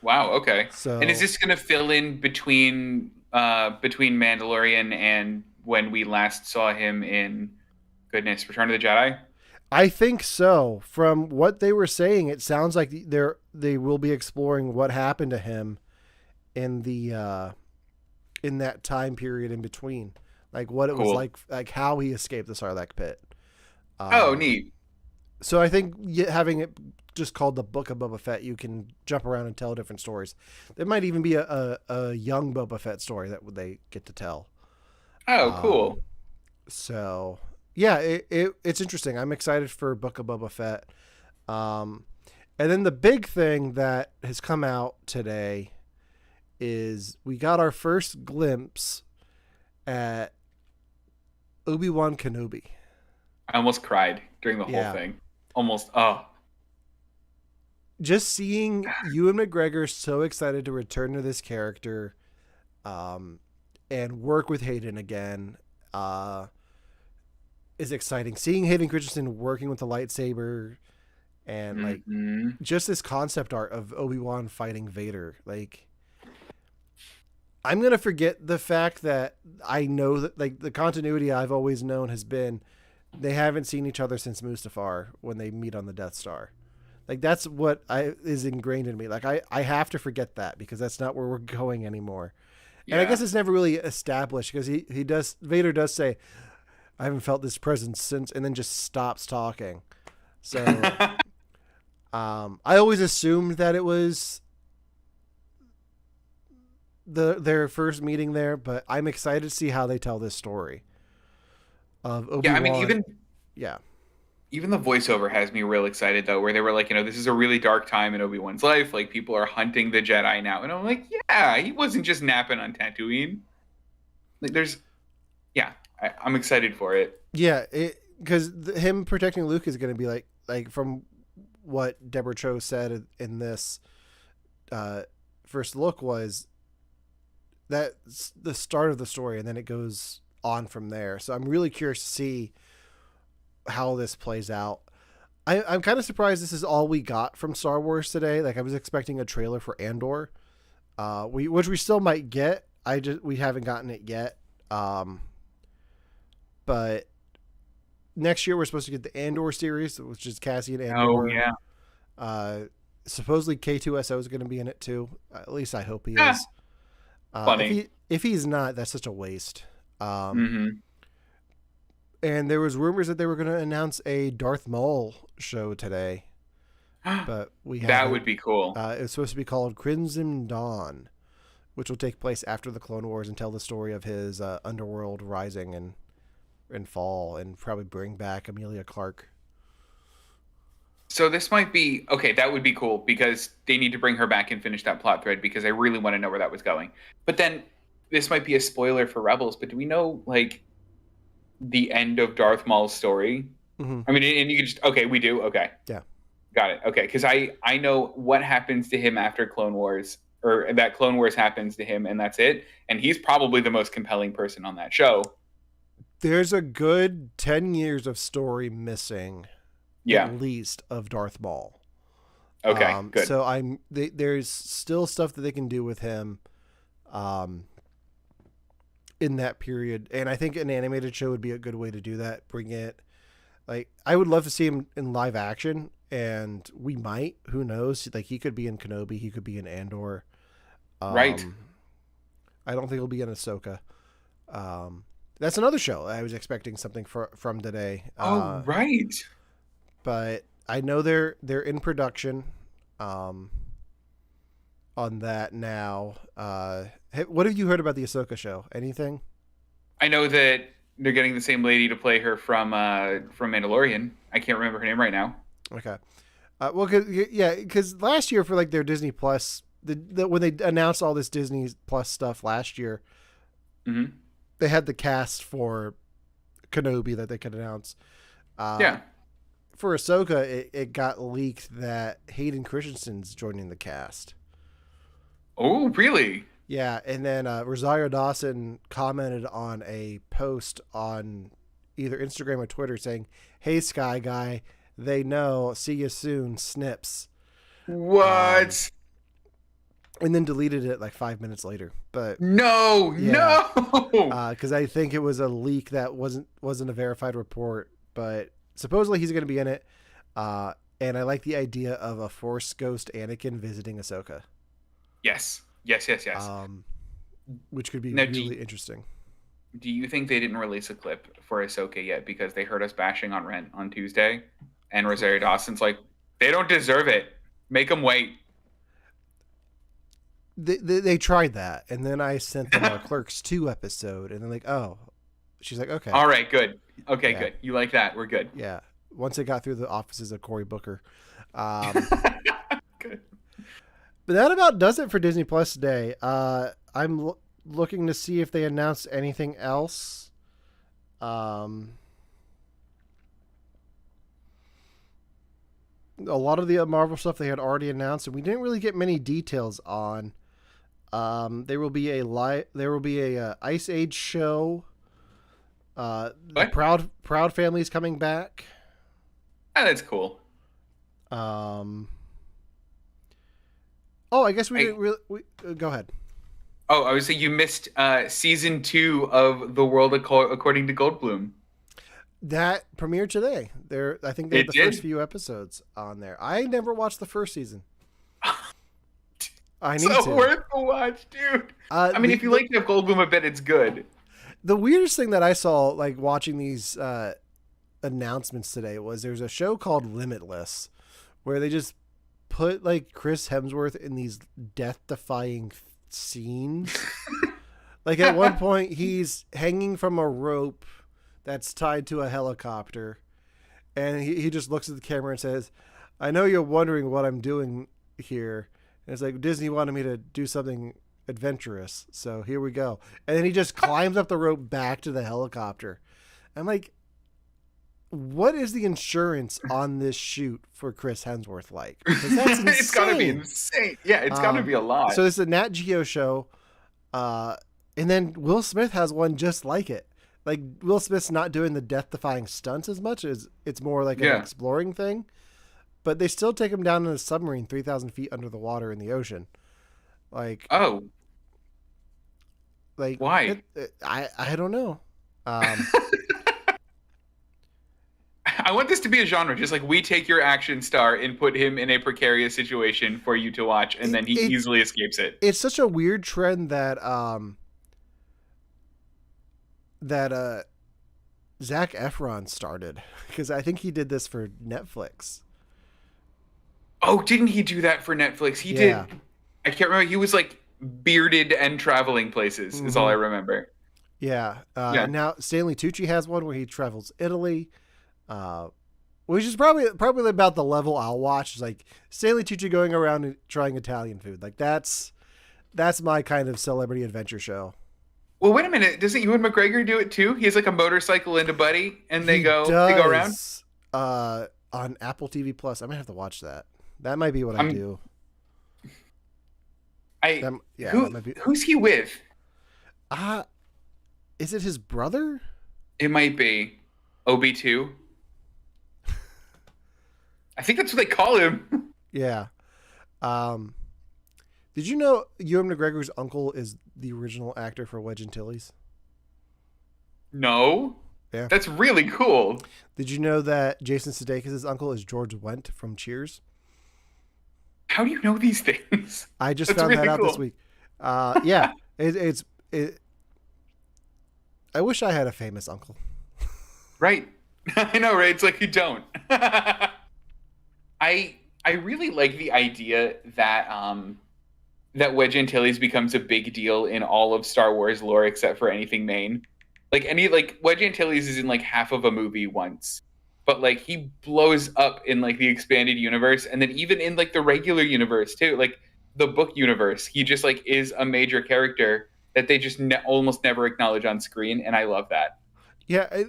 Wow. Okay. So, and is this going to fill in between Mandalorian and when we last saw him in Return of the Jedi? I think so. From what they were saying, it sounds like they will be exploring what happened to him in the in that time period in between, like what it was like how he escaped the Sarlacc pit. Neat. So I think having it just called the Book of Boba Fett, you can jump around and tell different stories. There might even be a young Boba Fett story that they get to tell. Oh, cool. So yeah, it's interesting. I'm excited for Book of Boba Fett. And then the big thing that has come out today is we got our first glimpse at Obi-Wan Kenobi. I almost cried during the whole thing. Almost. Just seeing Ewan McGregor so excited to return to this character, and work with Hayden again, is exciting. Seeing Hayden Christensen working with the lightsaber, and just this concept art of Obi-Wan fighting Vader, I'm going to forget the fact that I know that the continuity I've always known has been they haven't seen each other since Mustafar when they meet on the Death Star. That's what is ingrained in me. I have to forget that because that's not where we're going anymore. Yeah. And I guess it's never really established because Vader does say, I haven't felt this presence since, and then just stops talking. So I always assumed that it was their first meeting there, but I'm excited to see how they tell this story of Obi-Wan. Yeah, I mean, even the voiceover has me real excited though, where they were like, this is a really dark time in Obi-Wan's life. Like, people are hunting the Jedi now, and I'm like, yeah, he wasn't just napping on Tatooine. I'm excited for it. Yeah, because him protecting Luke is going to be like from what Deborah Cho said in this first look was that's the start of the story, and then it goes on from there. So I'm really curious to see how this plays out. I'm kind of surprised this is all we got from Star Wars today. I was expecting a trailer for Andor, which we still might get. We haven't gotten it yet. But next year we're supposed to get the Andor series, which is Cassian Andor. Oh yeah. supposedly K2SO is going to be in it too. At least I hope he Ah, is. funny. If he's not, that's such a waste. Mm-hmm. And there was rumors that they were going to announce a Darth Maul show today, but we haven't. That would be cool. It's supposed to be called Crimson Dawn, which will take place after the Clone Wars and tell the story of his underworld rising and fall, and probably bring back Amelia Clark. So this might be okay. That would be cool because they need to bring her back and finish that plot thread because I really want to know where that was going. But then this might be a spoiler for Rebels. But do we know like the end of Darth Maul's story? Mm-hmm. I mean, and you can just we do. Okay, yeah, got it. Okay, because I know what happens to him after Clone Wars, or that Clone Wars happens to him, and that's it. And he's probably the most compelling person on that show. There's a good 10 years of story missing. Yeah. At least of Darth Maul. Okay, good. So there's still stuff that they can do with him in that period. And I think an animated show would be a good way to do that. Bring it, like, I would love to see him in live action, and we might, who knows? Like, he could be in Kenobi, he could be in Andor. Right. I don't think he'll be in Ahsoka. That's another show I was expecting something from today. Right. But I know they're in production on that now. What have you heard about the Ahsoka show? Anything? I know that they're getting the same lady to play her from Mandalorian. I can't remember her name right now. Okay. Because last year for like their Disney Plus, when they announced all this Disney Plus stuff last year, mm-hmm. they had the cast for Kenobi that they could announce. Yeah. For Ahsoka, it got leaked that Hayden Christensen's joining the cast. Oh, really? Yeah, and then Rosario Dawson commented on a post on either Instagram or Twitter saying, "Hey, Sky Guy, they know. See you soon, Snips." What? And then deleted it like 5 minutes later. But no, because I think it was a leak that wasn't a verified report, but. Supposedly he's going to be in it, and I like the idea of a Force ghost Anakin visiting Ahsoka. Yes. Which could be really interesting. Do you think they didn't release a clip for Ahsoka yet because they heard us bashing on Rent on Tuesday, and Rosario Dawson's like, they don't deserve it. Make them wait. They tried that, and then I sent them our Clerks 2 episode, and they're like, oh. She's like, okay. All right, good. Okay, good. You like that? We're good. Yeah. Once it got through the offices of Cory Booker. Good. But that about does it for Disney Plus today. I'm looking to see if they announced anything else. A lot of the Marvel stuff they had already announced, and we didn't really get many details on. There will be a Ice Age show. The Proud Family's coming back. Ah, that's cool. I guess we didn't really. Go ahead. Oh, I was saying you missed season 2 of The World According to Goldblum. That premiered today. I think they had the first few episodes on there. I never watched the first season. I need to. So worth the watch, dude. I mean, if you like Jeff Goldblum a bit, it's good. The weirdest thing that I saw, like watching these announcements today, was there's a show called Limitless, where they just put like Chris Hemsworth in these death-defying scenes. Like at one point, he's hanging from a rope that's tied to a helicopter, and he just looks at the camera and says, "I know you're wondering what I'm doing here." And it's like, Disney wanted me to do something adventurous, so here we go. And then he just climbs up the rope back to the helicopter. I'm like, what is the insurance on this shoot for Chris Hemsworth like? Because that's insane. It's gotta be insane. Yeah, it's gotta be a lot. So it's a Nat Geo show, and then Will Smith has one just like it. Like, Will Smith's not doing the death-defying stunts as much as it's more like an exploring thing. But they still take him down in a submarine 3,000 feet under the water in the ocean. Like, like why? I don't know. I want this to be a genre, just like we take your action star and put him in a precarious situation for you to watch, and then he easily escapes it. It's such a weird trend that Zac Efron started, because I think he did this for Netflix. Oh, didn't he do that for Netflix? He did. I can't remember. He was like bearded and traveling places is all I remember. Yeah. Now Stanley Tucci has one where he travels Italy, which is probably about the level I'll watch. Is like Stanley Tucci going around and trying Italian food. Like that's my kind of celebrity adventure show. Well, wait a minute. Doesn't Ewan McGregor do it too? He has like a motorcycle and a buddy, and they go around. On Apple TV Plus. I might have to watch that. That might be what I do. Who's he with? Is it his brother? It might be OB2. I think that's what they call him. Yeah. Did you know Ewan McGregor's uncle is the original actor for Wedge Antilles? No. Yeah. That's really cool. Did you know that Jason Sudeikis' uncle is George Wendt from Cheers? How do you know these things? I just found that out this week. Yeah. I wish I had a famous uncle. Right. I know, right? It's like you don't. I really like the idea that that Wedge Antilles becomes a big deal in all of Star Wars lore except for anything main. Like Wedge Antilles is in like half of a movie once, but like he blows up in like the expanded universe, and then even in like the regular universe too, like the book universe, he just like is a major character that they just almost never acknowledge on screen, and I love that. Yeah,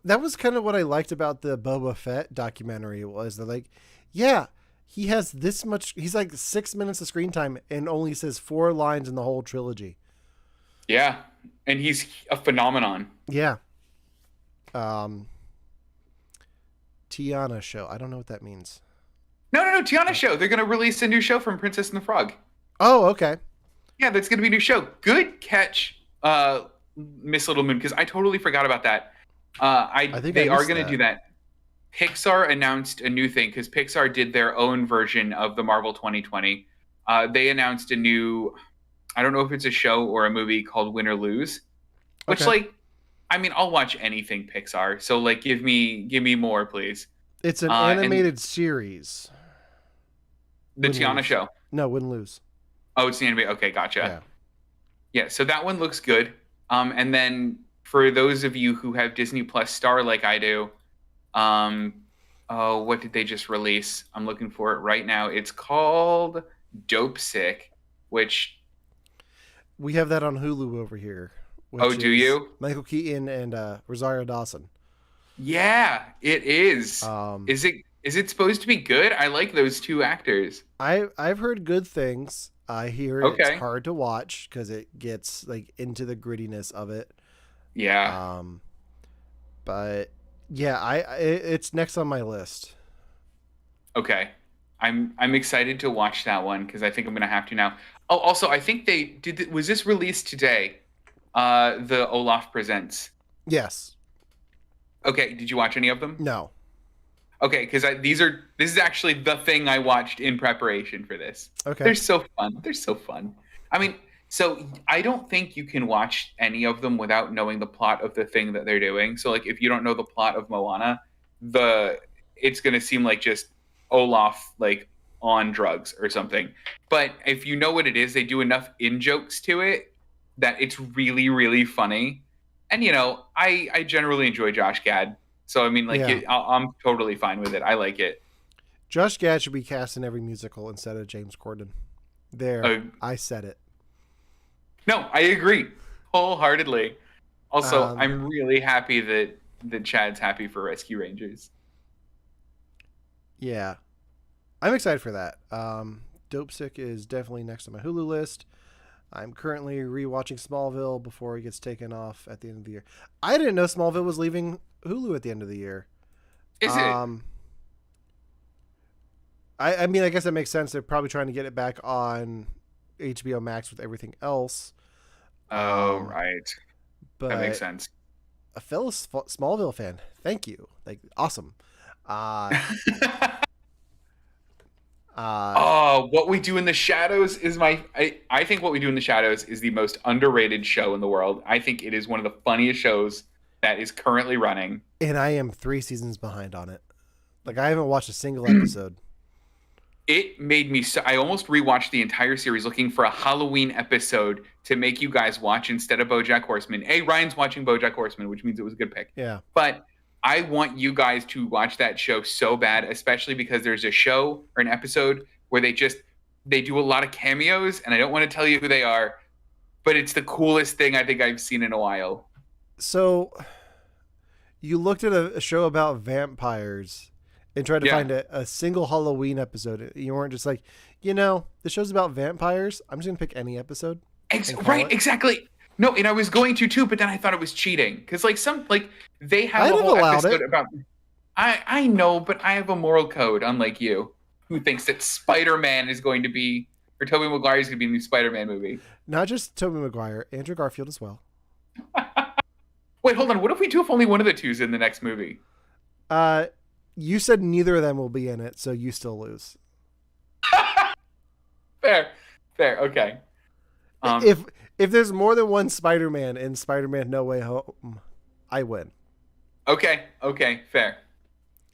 that was kind of what I liked about the Boba Fett documentary, was that like, yeah, he has this much. He's like 6 minutes of screen time and only says 4 lines in the whole trilogy. Yeah, and he's a phenomenon. Yeah. Tiana show. I don't know what that means. No, Tiana show. They're going to release a new show from Princess and the Frog. Oh, okay. Yeah, that's going to be a new show. Good catch, Miss Little Moon, because I totally forgot about that. I think they are going to do that. Pixar announced a new thing, because Pixar did their own version of the Marvel 2020. They announced a new, I don't know if it's a show or a movie, called Win or Lose, which like, I mean, I'll watch anything Pixar. So like, give me more, please. It's an animated series. The Tiana show. No, Win Lose. Oh, it's the anime. Okay, gotcha. Yeah. So that one looks good. And then for those of you who have Disney Plus Star like I do, what did they just release? I'm looking for it right now. It's called Dope Sick, which we have that on Hulu over here. Oh, do you? Michael Keaton and Rosario Dawson. Yeah, it is. Is it supposed to be good? I like those two actors. I've heard good things. I hear it's hard to watch because it gets like into the grittiness of it. Yeah. But yeah, it's next on my list. Okay. I'm excited to watch that one because I think I'm gonna have to now. Oh, also, I think they did. Was this released today? The Olaf Presents. Yes. Okay. Did you watch any of them? No. Okay, because this is actually the thing I watched in preparation for this. Okay. They're so fun. I mean, so I don't think you can watch any of them without knowing the plot of the thing that they're doing. So like, if you don't know the plot of Moana, it's gonna seem like just Olaf like on drugs or something. But if you know what it is, they do enough in jokes to it that it's really, really funny. And you know, I generally enjoy Josh Gad. So, I mean, like, I'm totally fine with it. I like it. Josh Gad should be cast in every musical instead of James Corden. I said it. No, I agree wholeheartedly. Also, I'm really happy that Chad's happy for Rescue Rangers. Yeah. I'm excited for that. Dope Sick is definitely next on my Hulu list. I'm currently rewatching Smallville before it gets taken off at the end of the year. I didn't know Smallville was leaving Hulu at the end of the year. Is it? I mean, I guess that makes sense. They're probably trying to get it back on HBO Max with everything else. Oh, right. But that makes sense. A fellow Smallville fan, thank you. Like, awesome. Uh, What We Do in the Shadows is I think What We Do in the Shadows is the most underrated show in the world. I think it is one of the funniest shows that is currently running. And I am 3 seasons behind on it. Like, I haven't watched a single episode. It made me so I almost rewatched the entire series looking for a Halloween episode to make you guys watch instead of BoJack Horseman. Ryan's watching BoJack Horseman, which means it was a good pick. Yeah. But I want you guys to watch that show so bad, especially because there's a show or an episode where they do a lot of cameos, and I don't want to tell you who they are, but it's the coolest thing I think I've seen in a while. So you looked at a show about vampires and tried to find a single Halloween episode. You weren't just like, the show's about vampires. I'm just going to pick any episode. Right, exactly. No, and I was going to too, but then I thought it was cheating. Because they have a whole episode about... I know, but I have a moral code, unlike you, who thinks that Spider-Man is going to be... Or Tobey Maguire is going to be in the new Spider-Man movie. Not just Tobey Maguire, Andrew Garfield as well. Wait, hold on. What if we do if only one of the two's in the next movie? You said neither of them will be in it, so you still lose. Fair, okay. If there's more than one Spider-Man in Spider-Man No Way Home, I win. Okay, fair.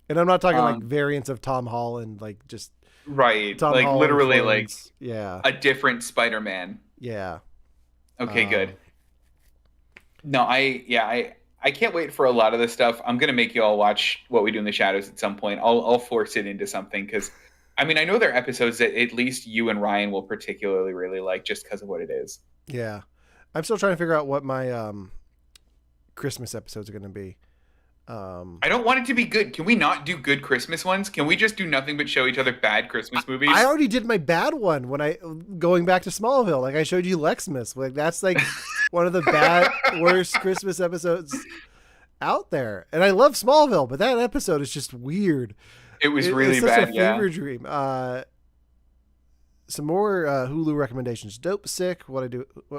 And I'm not talking like variants of Tom Holland, like just right, Tom like Holland literally clones. a different Spider-Man. Yeah. Okay, good. No, I can't wait for a lot of this stuff. I'm gonna make you all watch What We Do in the Shadows at some point. I'll force it into something because, I know there are episodes that at least you and Ryan will particularly really like just because of what it is. Yeah, I'm still trying to figure out what my Christmas episodes are going to be. I don't want it to be good. Can we not do good Christmas ones? Can we just do nothing but show each other bad Christmas movies? I already did my bad one when going back to Smallville. Like I showed you Lexmas. Like that's like one of the worst Christmas episodes out there. And I love Smallville, but that episode is just weird. It was really it's bad. Such a fever dream. Some more Hulu recommendations. Dope Sick, What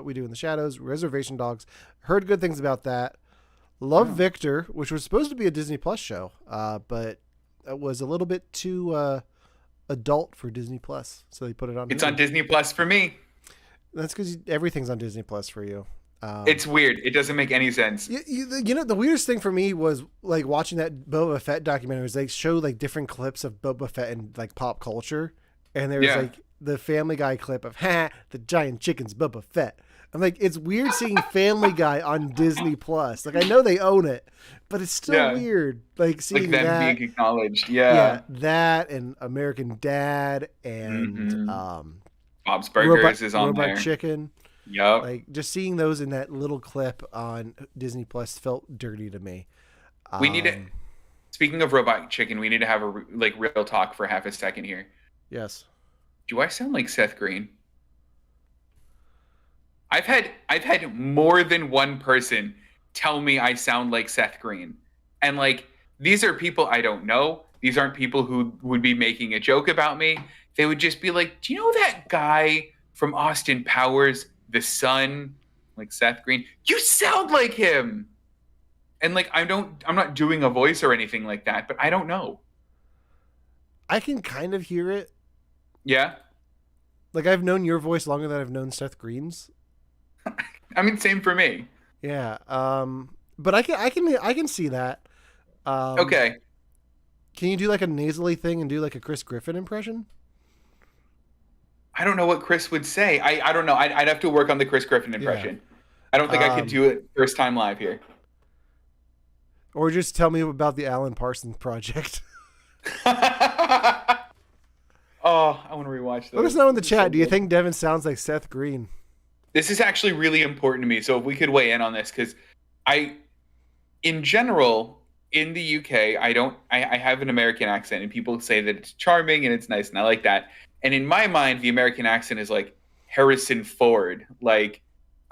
We Do in the Shadows, Reservation Dogs. Heard good things about that. Love Victor, which was supposed to be a Disney Plus show, but it was a little bit too adult for Disney Plus, so they put it on. It's Hulu. On Disney Plus for me. That's because everything's on Disney Plus for you. It's weird. It doesn't make any sense. The weirdest thing for me was like watching that Boba Fett documentary. Was they show like different clips of Boba Fett in like pop culture, and there was like the Family Guy clip of the giant chicken's Boba Fett. I'm like, it's weird seeing Family Guy on Disney Plus. Like I know they own it, but it's still weird. Like seeing them that being acknowledged. Yeah, that and American Dad and Bob's Burgers is on Robot there. Chicken. Yep. Like just seeing those in that little clip on Disney Plus felt dirty to me. We need to. Speaking of Robot Chicken, we need to have a real talk for half a second here. Yes. Do I sound like Seth Green? I've had more than one person tell me I sound like Seth Green, and like these are people I don't know. These aren't people who would be making a joke about me. They would just be like, "Do you know that guy from Austin Powers, the son, like Seth Green? You sound like him." And like I'm not doing a voice or anything like that, but I don't know. I can kind of hear it. Yeah. Like I've known your voice longer than I've known Seth Green's. Same for me. Yeah. But I can see that. Okay. Can you do like a nasally thing and do like a Chris Griffin impression? I don't know what Chris would say. I don't know. I'd have to work on the Chris Griffin impression. Yeah. I don't think I could do it first time live here. Or just tell me about the Alan Parsons Project. Oh, I want to rewatch those. Let us know in the chat. Do you think Devin sounds like Seth Green? This is actually really important to me. So if we could weigh in on this, because in general, in the UK, I have an American accent, and people say that it's charming and it's nice, and I like that. And in my mind, the American accent is like Harrison Ford. Like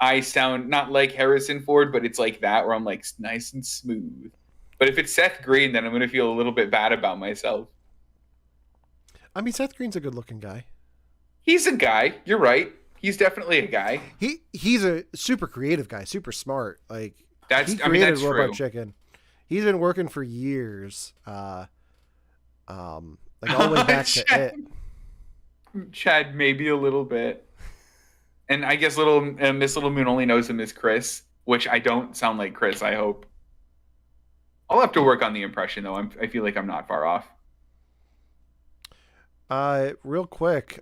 I sound not like Harrison Ford, but it's like that, where I'm like nice and smooth. But if it's Seth Green, then I'm going to feel a little bit bad about myself. Seth Green's a good-looking guy. He's a guy. You're right. He's definitely a guy. He's a super creative guy, super smart. Like that's he created that's Robot true. Chicken. He's been working for years. Like all the way back to it. Chad, maybe a little bit. And I guess Miss Little Moon only knows him as Chris, which I don't sound like Chris, I hope. I'll have to work on the impression, though. I feel like I'm not far off. Real quick,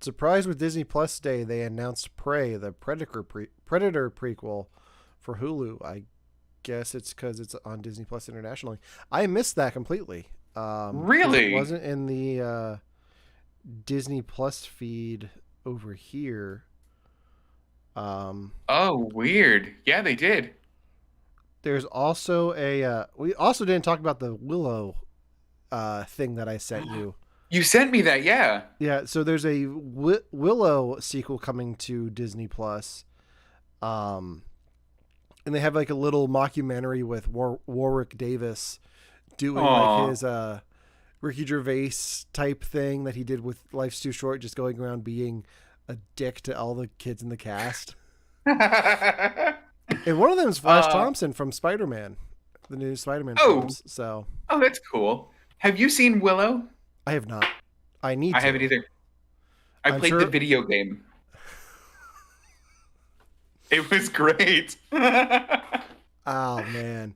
surprise with Disney Plus Day, they announced Prey, the Predator prequel for Hulu. I guess it's because it's on Disney Plus internationally. I missed that completely. Really? It wasn't in the Disney Plus feed over here. Oh, weird. Yeah, they did. There's also we also didn't talk about the Willow thing that I sent you. You sent me that, yeah. Yeah, so there's a Willow sequel coming to Disney Plus. And they have like a little mockumentary with Warwick Davis doing like his Ricky Gervais type thing that he did with Life's Too Short, just going around being a dick to all the kids in the cast. And one of them is Flash Thompson from Spider-Man, the new Spider-Man films. So, that's cool. Have you seen Willow? I have not. I haven't either. I played the video game. It was great. Oh man.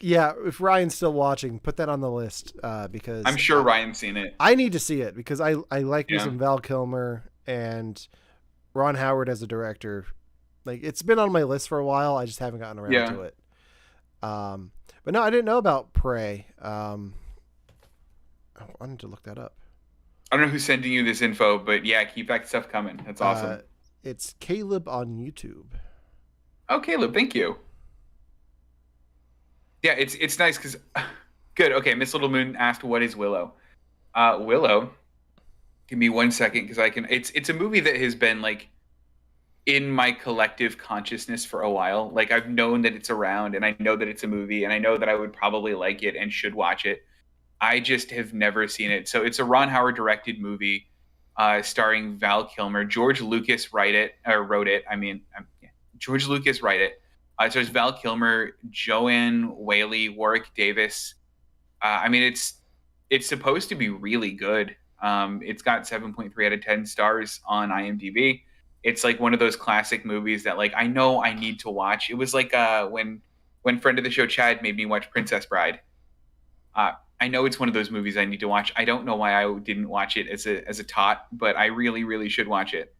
Yeah, if Ryan's still watching, put that on the list because I'm sure Ryan's seen it. I need to see it because I like me some Val Kilmer and Ron Howard as a director. Like it's been on my list for a while. I just haven't gotten around to it. But no, I didn't know about Prey. I wanted to look that up. I don't know who's sending you this info, but yeah, keep that stuff coming. That's awesome. It's Caleb on YouTube. Oh, Caleb, thank you. Yeah, it's nice because good. Okay, Miss Little Moon asked, "What is Willow?" Willow. Give me 1 second because I can. It's a movie that has been like in my collective consciousness for a while. Like I've known that it's around, and I know that it's a movie, and I know that I would probably like it and should watch it. I just have never seen it. So it's a Ron Howard directed movie, starring Val Kilmer. George Lucas wrote it. George Lucas wrote it. So there's Val Kilmer, Joanne Whaley, Warwick Davis. It's supposed to be really good. It's got 7.3 out of 10 stars on IMDb. It's like one of those classic movies that like I know I need to watch. It was like when friend of the show Chad made me watch Princess Bride. I know it's one of those movies I need to watch. I don't know why I didn't watch it as a tot, but I really, really should watch it.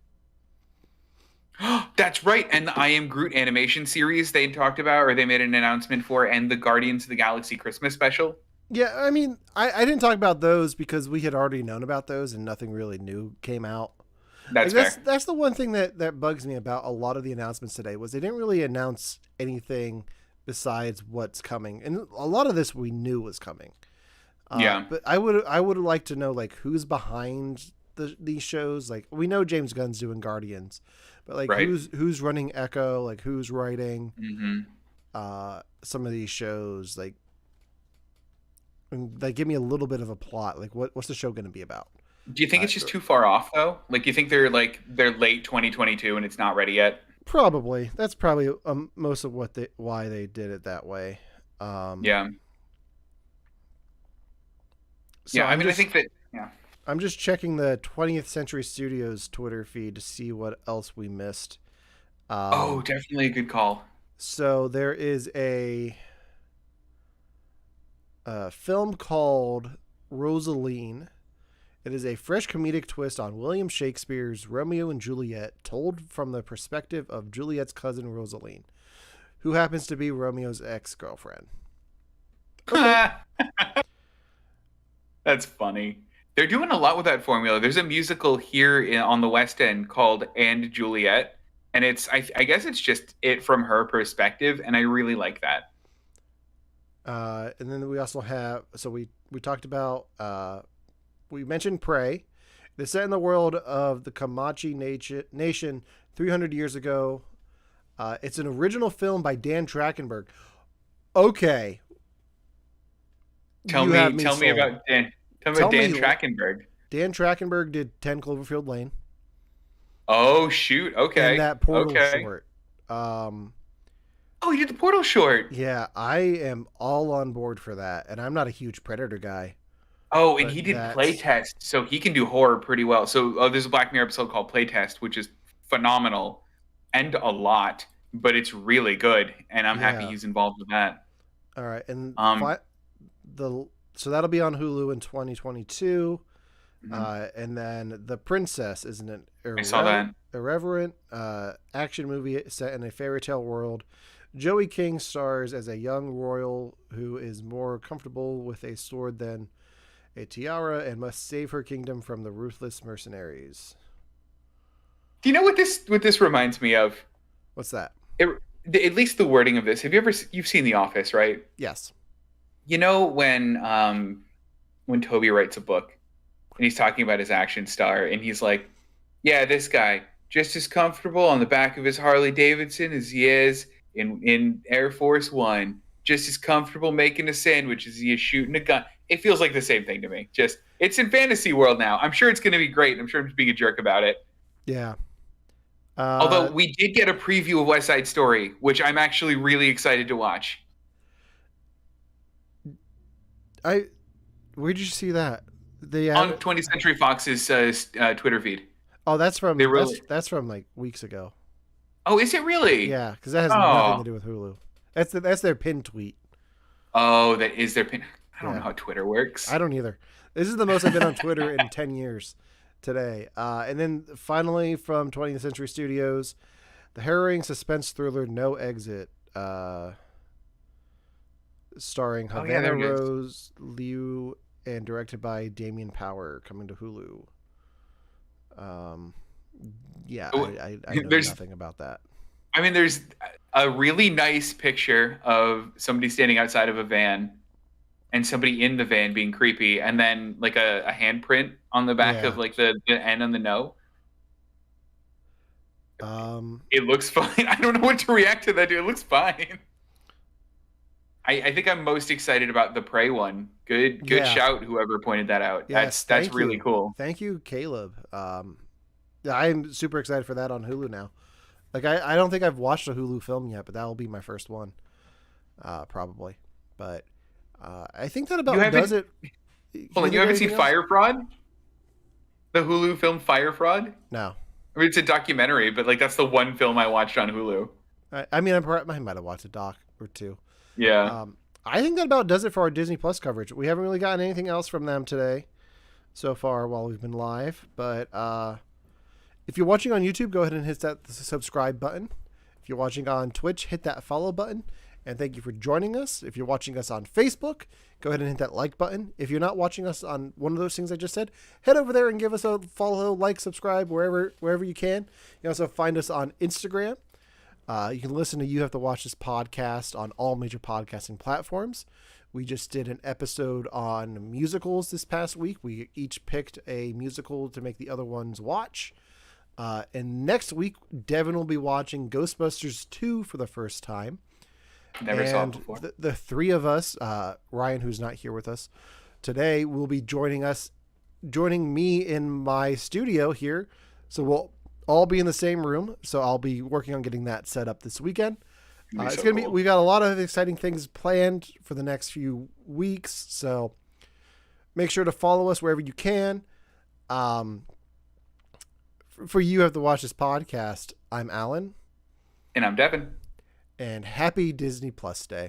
That's right. And the I Am Groot animation series they talked about, or they made an announcement for, and the Guardians of the Galaxy Christmas special. Yeah, I mean, I didn't talk about those because we had already known about those and nothing really new came out. That's the one thing that bugs me about a lot of the announcements today was they didn't really announce anything besides what's coming. And a lot of this we knew was coming. But I would like to know like who's behind these shows. Like we know James Gunn's doing Guardians, but like who's running Echo, like who's writing some of these shows, like give me a little bit of a plot. Like what's the show going to be about? Do you think it's just too far off though? Like you think they're late 2022 and it's not ready yet? Probably. That's probably most of why they did it that way. So I think that. Yeah. I'm just checking the 20th Century Studios Twitter feed to see what else we missed. Definitely a good call. So there is a film called Rosaline. It is a fresh comedic twist on William Shakespeare's Romeo and Juliet, told from the perspective of Juliet's cousin Rosaline, who happens to be Romeo's ex-girlfriend. Okay. That's funny. They're doing a lot with that formula. There's a musical here on the West End called And Juliet, and I guess it's just it from her perspective, and I really like that. And then we also have, so we talked about, we mentioned Prey. It's set in the world of the Comanche Nation 300 years ago. It's an original film by Dan Trachtenberg. Okay. Tell me about Dan. Tell me about Dan Trachtenberg. Dan Trachtenberg did 10 Cloverfield Lane. Oh shoot! Okay. And that Portal short. Oh, he did the Portal short. Yeah, I am all on board for that, and I'm not a huge Predator guy, Oh, and but he did that's Playtest, so he can do horror pretty well. So there's a Black Mirror episode called Playtest, which is phenomenal and a lot, but it's really good, and I'm happy yeah. he's involved with that. All right, and Um, the so that'll be on Hulu in 2022. mhm, And then The Princess is an I saw that. irreverent action movie set in a fairy tale world. Joey King stars as a young royal who is more comfortable with a sword than a tiara and must save her kingdom from the ruthless mercenaries. Do you know what this reminds me of? What's that? It, at least the wording of this. Have you've seen The Office, right? Yes. You know when Toby writes a book and he's talking about his action star and he's like, "Yeah, this guy just as comfortable on the back of his Harley Davidson as he is in Air Force One, just as comfortable making a sandwich as he is shooting a gun." It feels like the same thing to me. Just it's in fantasy world now. I'm sure it's going to be great. I'm sure I'm just being a jerk about it. Yeah. Although we did get a preview of West Side Story, which I'm actually really excited to watch. I where'd you see that? The On 20th Century Fox's Twitter feed. Oh, that's from They really. that's from like weeks ago. Oh, is it really? Yeah, because that has nothing to Oh, do with Hulu. That's their pin tweet. oh, that is their pin. I don't know Yeah, how Twitter works. I don't either. This is the most I've been on Twitter in 10 years today. And then finally from 20th Century Studios, the harrowing suspense thriller No Exit, starring Oh yeah, Havana there it is. Rose Liu and directed by Damien Power, coming to Hulu. Um, yeah, Oh, I know There's, nothing about that. I mean, there's a really nice picture of somebody standing outside of a van and somebody in the van being creepy, and then like a handprint on the back Yeah. of like the N on the no. Um, It looks fine. I don't know what to react to that, dude. It looks fine. I think I'm most excited about the Prey one. Good yeah. shout, whoever pointed that out. Yes, That's thank really you. cool. Thank you, Caleb. Yeah, I'm super excited for that on Hulu now. Like I don't think I've watched a Hulu film yet, but that will be my first one, probably. But I think that You about does haven't it. Can hold you on, you think of haven't seen anything else? Fire Fraud? The Hulu film Fire Fraud? No. I mean, it's a documentary, but like that's the one film I watched on Hulu. I mean, I might have watched a doc or two. Yeah. Um, I think that about does it for our Disney Plus coverage. We haven't really gotten anything else from them today so far while we've been live. But if you're watching on YouTube, go ahead and hit that subscribe button. If you're watching on Twitch, hit that follow button. And thank you for joining us. If you're watching us on Facebook, go ahead and hit that like button. If you're not watching us on one of those things I just said, head over there and give us a follow, like, subscribe wherever you can. You can also find us on Instagram. You can listen to You Have to Watch This podcast on all major podcasting platforms. We just did an episode on musicals this past week. We each picked a musical to make the other ones watch. And next week, Devin will be watching Ghostbusters 2 for the first time. Never saw it And before. the three of us, Ryan, who's not here with us today, will be joining me in my studio here. So we'll all be in the same room. So I'll be working on getting that set up this weekend. It's It's so going to be, cool. we got a lot of exciting things planned for the next few weeks. So make sure to follow us wherever you can. For You Have to Watch This podcast, I'm Alan, And I'm Devin. and happy Disney Plus Day.